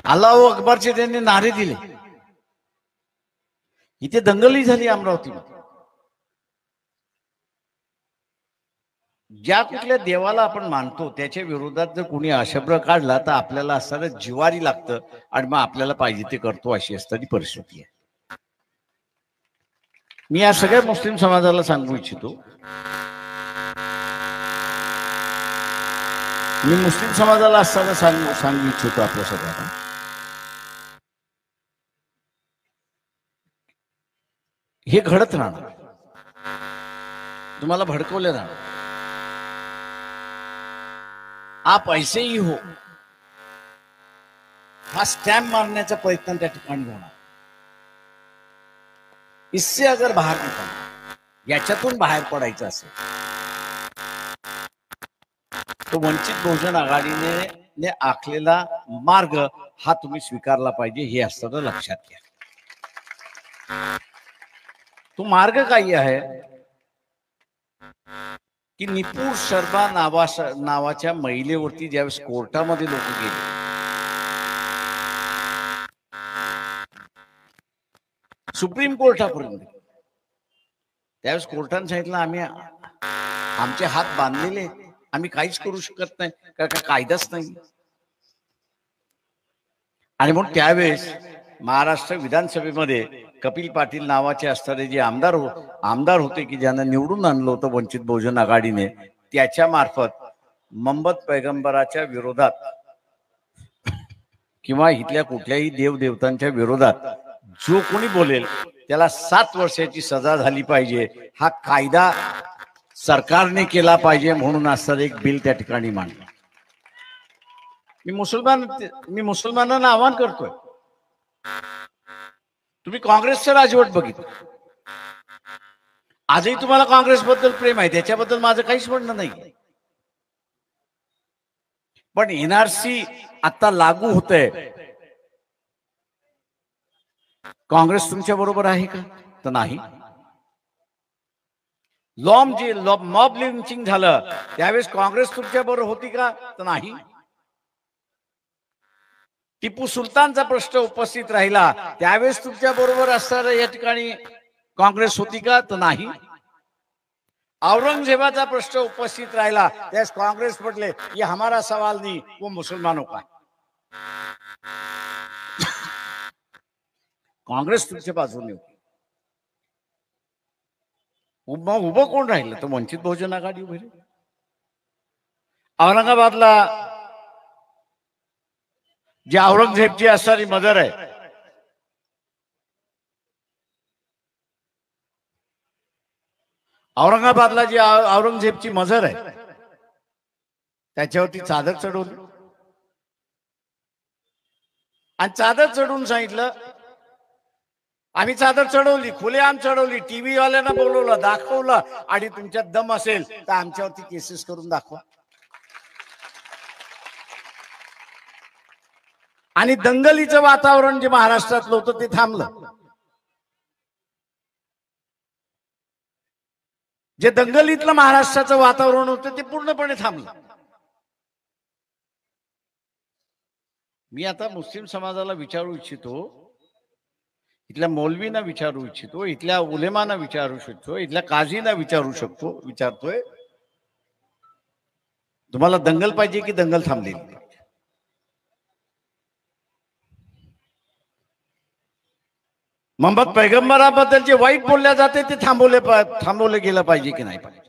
अल्लाहू अकबरचे त्यांनी नारे दिले. इथे दंगलही झाली अमरावतीमध्ये. ज्या कुठल्या देवाला आपण मानतो त्याच्या विरोधात जर कोणी अशब्द काढला तर आपल्याला असणारं जिवारी लागतं आणि मग आपल्याला पाहिजे ते करतो, अशी असणारी परिस्थिती आहे. मी या सगळ्या मुस्लिम समाजाला सांगू इच्छितो, मी मुस्लिम समाजाला असताना सांगू इच्छितो आपल्या सगळ्यांना, हे घडत राहणार, तुम्हाला भडकवले राहणार. आप ऐसे ही हो हा स्टॅम्प मारण्याचा प्रयत्न त्या ठिकाणी होणार. इससे अगर बाहेर निघाला, याच्यातून बाहेर पडायचं असेल तो वंचित बहुजन आघाडीने आखलेला मार्ग हा तुम्ही स्वीकारला पाहिजे, हे असताना लक्षात घ्या. तो मार्ग काही आहे की निपुर शर्मा नावाच्या महिलेवरती ज्यावेळेस कोर्टामध्ये लोक गेले, सुप्रीम कोर्टापर्यंत, त्यावेळेस कोर्टाने सांगितलं आम्ही आमचे हात बांधलेले, आम्ही काहीच करू शकत नाही, कारण कायदाच नाही. आणि म्हणून त्यावेळेस महाराष्ट्र विधानसभेमध्ये कपिल पाटील नावाचे असणारे जे आमदार होते की ज्यांना निवडून आणलं होतं वंचित बहुजन आघाडीने, त्याच्या मार्फत मोहम्मद पैगंबराच्या विरोधात किंवा इथल्या कुठल्याही देवदेवतांच्या विरोधात जो कोणी बोलेल त्याला 7 वर्षाची सजा झाली पाहिजे, हा कायदा सरकारने केला पाहिजे, म्हणून असं एक बिल त्या ठिकाणी मांडलं. मी मुसलमानांना आवाहन करतोय, तुम्ही काँग्रेसचं राजवट बघितलं, आजही तुम्हाला काँग्रेसबद्दल प्रेम आहे, त्याच्याबद्दल माझं काहीच म्हणणं नाही. पण एनआरसी आता लागू होतंय, काँग्रेस तुमच्या बरोबर आहे का? तर नाही. मॉब लिंचिंग झालं त्यावेळेस काँग्रेस तुमच्या बरोबर होती का? तर नाही. टिपू सुलतानचा प्रश्न उपस्थित राहिला त्यावेळेस तुमच्या बरोबर असणारा या ठिकाणी काँग्रेस होती का? तर नाही. औरंगजेबाचा प्रश्न उपस्थित राहिला त्यावेळेस काँग्रेस म्हटले ये हमारा सवाल नहीं, वो मुसलमानों का. काँग्रेस तुमच्या बाजूने होती. उभं कोण राहिलं? तर वंचित बहुजन आघाडी उभी राहिली. औरंगाबादला जी औरंगजेबची असणारी मदर आहे, औरंगाबादला जी औरंगजेबची मजर आहे, त्याच्यावरती चादर चढवली आणि चादर चढवून सांगितलं, आम्ही चादर चढवली, खुलेआम चढवली, टीव्ही वाल्यांना बोलवलं, दाखवलं, आणि तुमच्यात दम असेल तर आमच्यावरती केसेस करून दाखवा. आणि दंगलीचं वातावरण जे महाराष्ट्रातलं होतं ते थांबलं. जे दंगलीतलं महाराष्ट्राचं वातावरण होतं ते पूर्णपणे थांबलं. मी आता मुस्लिम समाजाला विचारू इच्छितो, इथल्या मौलवींना विचारू इच्छितो, इथल्या उलेमांना विचारू शकतो, इथल्या काझींना विचारतोय, तुम्हाला दंगल पाहिजे की दंगल थांबलेली पाहिजे? मोहम्मद पैगंबराबद्दल जे वाईट बोलल्या जाते ते थांबवले गेलं पाहिजे की नाही पाहिजे?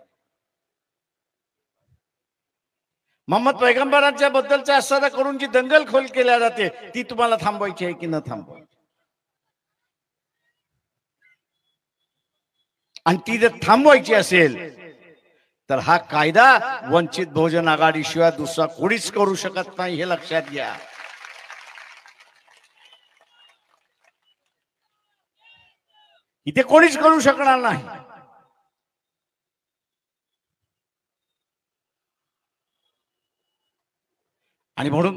मोहम्मद पैगंबरांच्या बद्दलच्या असणारा करून जी दंगलखोल केल्या जाते ती तुम्हाला थांबवायची आहे की न थांबवायची? आणि ती जर थांबवायची असेल तर हा कायदा वंचित बहुजन आघाडीशिवाय दुसरा कोणीच करू शकत नाही, हे लक्षात घ्या. इथे कोणीच करू शकणार नाही. आणि म्हणून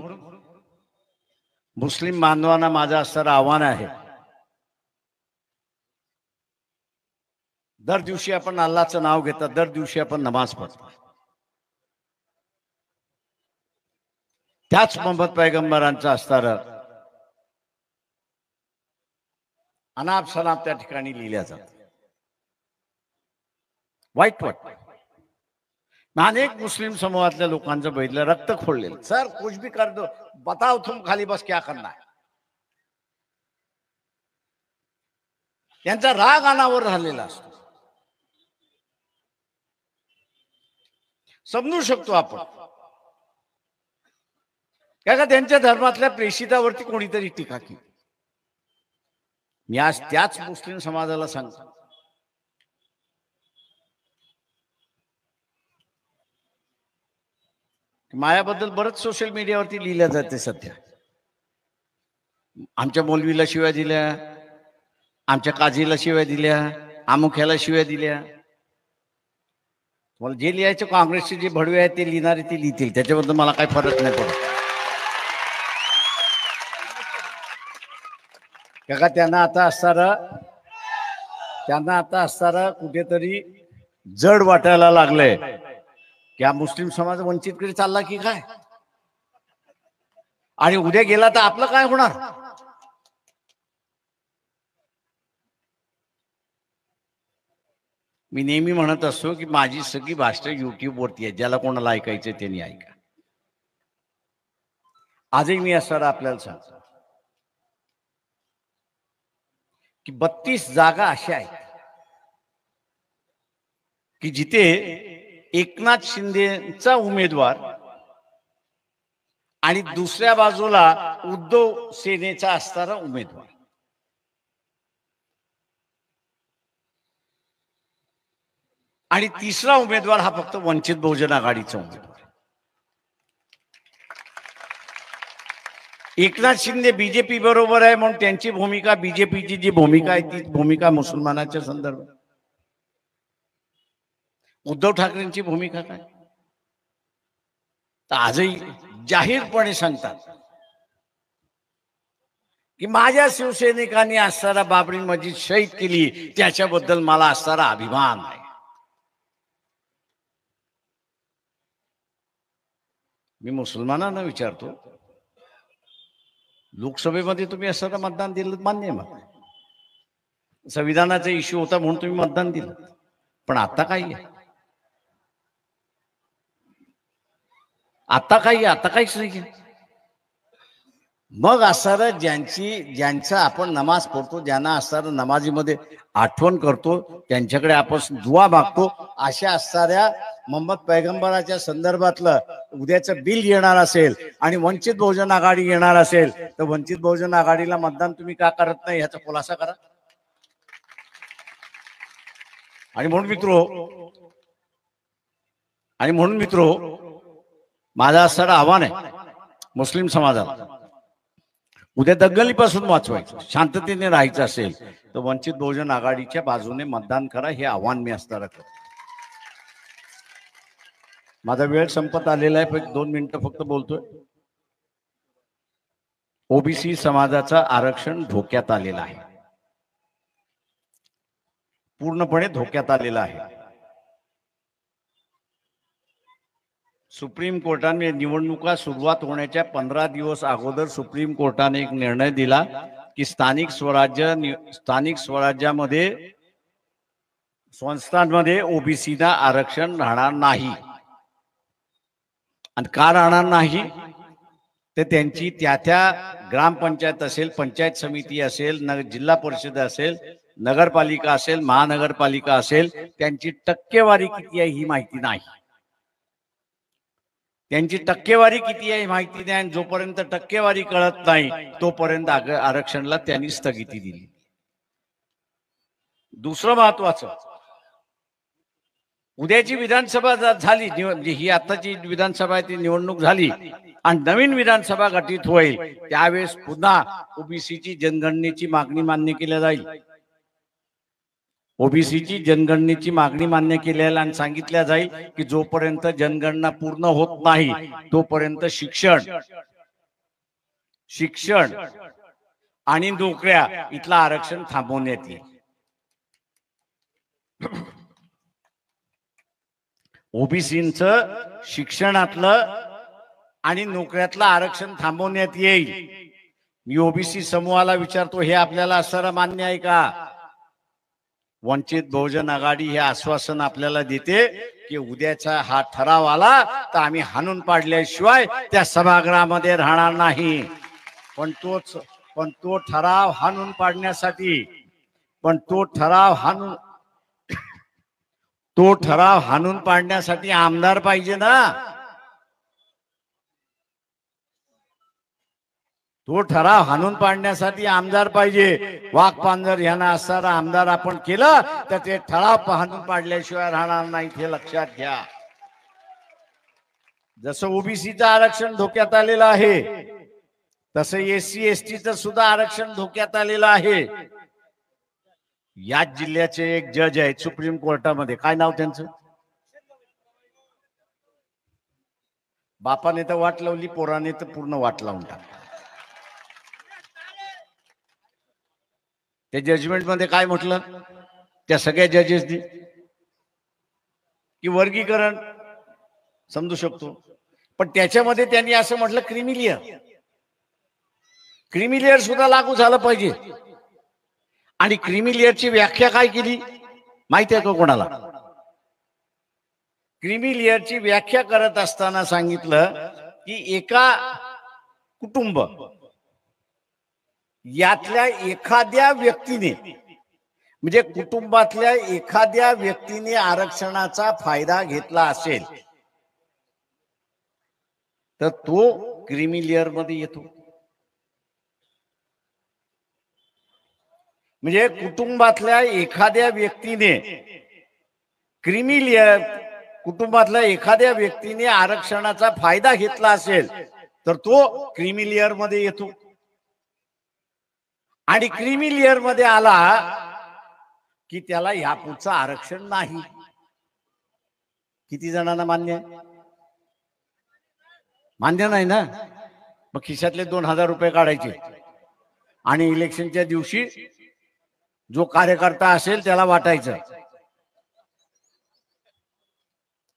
मुस्लिम बांधवांना माझं असणारं आव्हान आहे, दर दिवशी आपण अल्लाचं नाव घेतात, दर दिवशी आपण नमाज पढतो, त्याच मोहम्मद पैगंबरांचं असणारं अनाप शनाप त्या ठिकाणी लिहिल्या जात. वाईट वाटत. अनेक मुस्लिम समूहातल्या लोकांचं बघितलं, रक्त खोडलेलं. सर कुछ भी कर दो, बताओ तुम खाली बस क्या करना है. त्यांचा राग अनावर झालेला असतो. समजू शकतो आपण, का त्यांच्या धर्मातल्या प्रेषितावरती कोणीतरी टीका केली. मी आज त्याच मुस्लिम समाजाला सांगतो, माझ्याबद्दल बरंच सोशल मीडियावरती लिहिलं जाते सध्या. आमच्या मौलवीला शिव्या दिल्या, आमच्या काझीला शिव्या दिल्या, अमुख्याला शिव्या दिल्या. मला जे लिहायचं, काँग्रेसचे जे भडवे आहेत ते लिहिणारे ते लिहितील, त्याच्याबद्दल मला काही फरक नाही पडत. का त्यांना आता असणारा कुठेतरी जड वाटायला लागलंय की हा मुस्लिम समाज वंचितकडे चालला की काय, आणि उद्या गेला तर आपलं काय होणार. मी नेहमी म्हणत असतो की माझी सगळी भाषण युट्यूबवरती आहे, ज्याला कोणाला ऐकायचं त्यांनी ऐका. आजही मी असं आपल्याला सांगतो की 32 जागा अशा आहेत की जिथे एकनाथ शिंदेचा उमेदवार आणि दुसऱ्या बाजूला उद्धव सेनेचा असणारा उमेदवार, आणि तिसरा उमेदवार हा फक्त वंचित बहुजन आघाडीचा उमेदवार. एकनाथ शिंदे बीजेपी बरोबर आहे म्हणून त्यांची भूमिका, बीजेपीची जी भूमिका आहे ती भूमिका मुसलमानाच्या संदर्भात. उद्धव ठाकरेंची भूमिका काय, तर आजही जाहीरपणे सांगतात की माझ्या शिवसैनिकांनी असणारा बाबरी मस्जिद शहीद केली, त्याच्याबद्दल मला असणारा अभिमान आहे. मी मुसलमानांना विचारतो, लोकसभेमध्ये तुम्ही असणारा मतदान दिलं मान्य आहे, मला संविधानाचा इश्यू होता म्हणून तुम्ही मतदान दिलं, पण आता काय आहे, आता काही, आता काहीच नाही. मग असणारं ज्यांचं आपण नमाज पढतो, ज्यांना असणारं नमाजीमध्ये आठवण करतो, त्यांच्याकडे आपण दुआ मागतो, अशा असणाऱ्या मोहम्मद पैगंबराच्या संदर्भातलं उद्याचं बिल येणार असेल आणि वंचित बहुजन आघाडी येणार असेल तर वंचित बहुजन आघाडीला मतदान तुम्ही का करत नाही ह्याचा खुलासा करा. आणि म्हणून मित्रो माझं असणारं आव्हान आहे मुस्लिम समाजाला, उद्या दंगलीपासून वाचवायचं, शांततेने राहायचं असेल तर वंचित बहुजन आघाडीच्या बाजूने मतदान करा, हे आव्हान मी असणार आहे. माझा वेळ संपत आलेला आहे, 2 मिनिटं फक्त बोलतोय. ओबीसी समाजाचं आरक्षण धोक्यात आलेलं आहे, पूर्णपणे धोक्यात आलेलं आहे. सुप्रीम कोर्टाने निवडणुका सुरुवात होण्याच्या 15 दिवस अगोदर सुप्रीम कोर्टाने एक निर्णय दिला की स्थानिक स्वराज्यामध्ये संस्थांमध्ये ओबीसीना आरक्षण राहणार नाही. आणि का राहणार नाही ते त्यांची त्या ग्रामपंचायत असेल, पंचायत समिती असेल, जिल्हा परिषद असेल, नगरपालिका असेल, महानगरपालिका असेल, त्यांची टक्केवारी किती आहे ही माहिती नाही. त्यांची टक्केवारी किती आहे माहिती नाही, आणि जोपर्यंत टक्केवारी कळत नाही तोपर्यंत आरक्षणाला त्यांनी स्थगिती दिली. दुसरं महत्वाचं, उद्याची विधानसभा झाली, ही आताची विधानसभा आहे ती निवडणूक झाली आणि नवीन विधानसभा गठीत होईल, त्यावेळेस पुन्हा ओबीसीची जनगणनेची मागणी मान्य केली जाईल. ओबीसीची जनगणनेची मागणी मान्य केलेला आणि सांगितल्या जाईल की जोपर्यंत जनगणना पूर्ण होत नाही तोपर्यंत शिक्षण आणि नोकऱ्या इथलं आरक्षण थांबवण्यात येईल. ओबीसींचं शिक्षणातलं आणि नोकऱ्यातलं आरक्षण थांबवण्यात येईल. मी ओबीसी समूहाला विचारतो, हे आपल्याला असं मान्य आहे का? वंचित बहुजन आघाडी हे आश्वासन आपल्याला देते की उद्याचा हा ठराव आला तर आम्ही हाणून पाडल्याशिवाय त्या सभागृहामध्ये राहणार नाही. पण तो ठराव हाणून पाडण्यासाठी आमदार पाहिजे ना. तो ठराव हाणून पाडण्यासाठी आमदार पाहिजे. वाघ पांजर यांना असणारा आमदार आपण केलं तर ते ठराव हाणून पाडल्याशिवाय राहणार नाही, हे लक्षात घ्या. जसं ओबीसीचं आरक्षण धोक्यात आलेलं आहे तसं एससी एसटीचं सुद्धा आरक्षण धोक्यात आलेलं आहे. याच जिल्ह्याचे एक जज आहेत सुप्रीम कोर्टामध्ये, काय नाव त्यांचं? बापाने तर वाट लावली, पोराने तर पूर्ण वाट लावून टाकली. त्या जजमेंट मध्ये काय म्हटलं त्या सगळ्या जजेसनी की वर्गीकरण समजू शकतो, पण त्याच्यामध्ये त्यांनी असं म्हटलं क्रिमिलियर सुद्धा लागू झालं पाहिजे. आणि क्रिमिलियरची व्याख्या काय केली माहिती आहे का कोणाला? क्रिमिलियरची व्याख्या करत असताना सांगितलं की एका कुटुंब यातल्या एखाद्या व्यक्तीने, म्हणजे कुटुंबातल्या एखाद्या व्यक्तीने आरक्षणाचा फायदा घेतला असेल तर तो क्रिमिलियर मध्ये येतो. म्हणजे कुटुंबातल्या एखाद्या व्यक्तीने आरक्षणाचा फायदा घेतला असेल तर तो क्रिमिलियर मध्ये येतो. आणि क्रिमिलियर मध्ये आला की त्याला यापुढचं आरक्षण नाही. किती जणांना मान्य आहे? मान्य नाही ना. मग खिशातले 2000 रुपये काढायचे आणि इलेक्शनच्या दिवशी जो कार्यकर्ता असेल त्याला वाटायचं.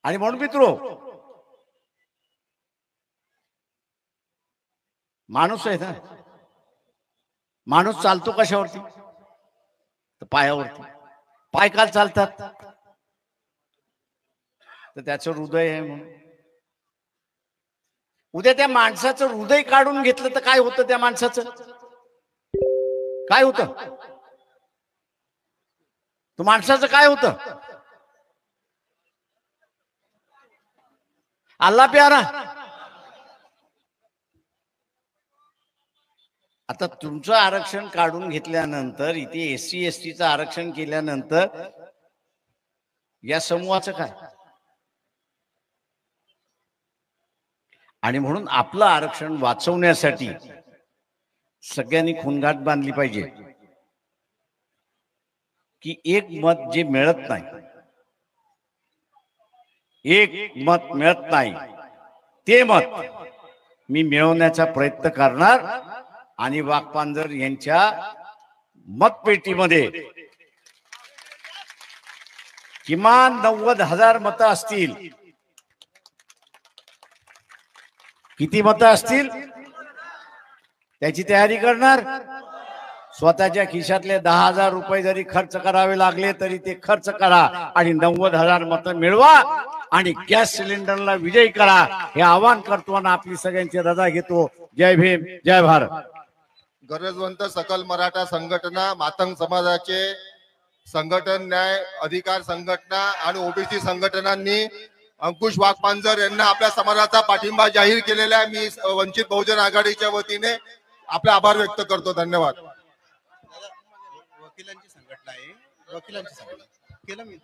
आणि म्हणून मित्रो, माणूस आहे ना, माणूस चालतो कशावरती? तर पायावरती. पाय का चालतात? तर त्याचं हृदय आहे म्हणून. उद्या त्या माणसाचं हृदय काढून घेतलं तर काय होतं? त्या माणसाचं काय होतं? तो माणसाचं काय होतं? अल्लाह प्यारा. आता तुमचं आरक्षण काढून घेतल्यानंतर, इथे SC STचं आरक्षण केल्यानंतर या समूहाचं काय? आणि म्हणून आपलं आरक्षण वाचवण्यासाठी सगळ्यांनी खूनगाठ बांधली पाहिजे की एक मत जे मिळत नाही, एक मत मिळत नाही, ते मत मी मिळवण्याचा प्रयत्न करणार आणि वाघपांजर यांच्या मतपेटीमध्ये किमान 90,000 मतं असतील. किती मतं असतील त्याची तयारी करणार. स्वतःच्या खिशातले 10,000 रुपये जरी खर्च करावे लागले तरी ते खर्च करा आणि 90,000 मतं मिळवा आणि गॅस सिलेंडरला विजयी करा, हे आवाहन करतो आणि आपली सगळ्यांची रजा घेतो. जय भीम, जय भारत. गरजवंत सकल मराठा संघटना, मातंग समाजाचे संघटन, न्याय अधिकार संघटना आणि ओबीसी संघटनांनी अंकुश वाघपांजर यांना आपल्या समाजाचा पाठिंबा जाहीर केलेला आहे. मी वंचित बहुजन आघाडीच्या वतीने आपले आभार व्यक्त करतो. धन्यवाद. वकिलांची संघटना आहे, वकिलांची संघटना केलं मी.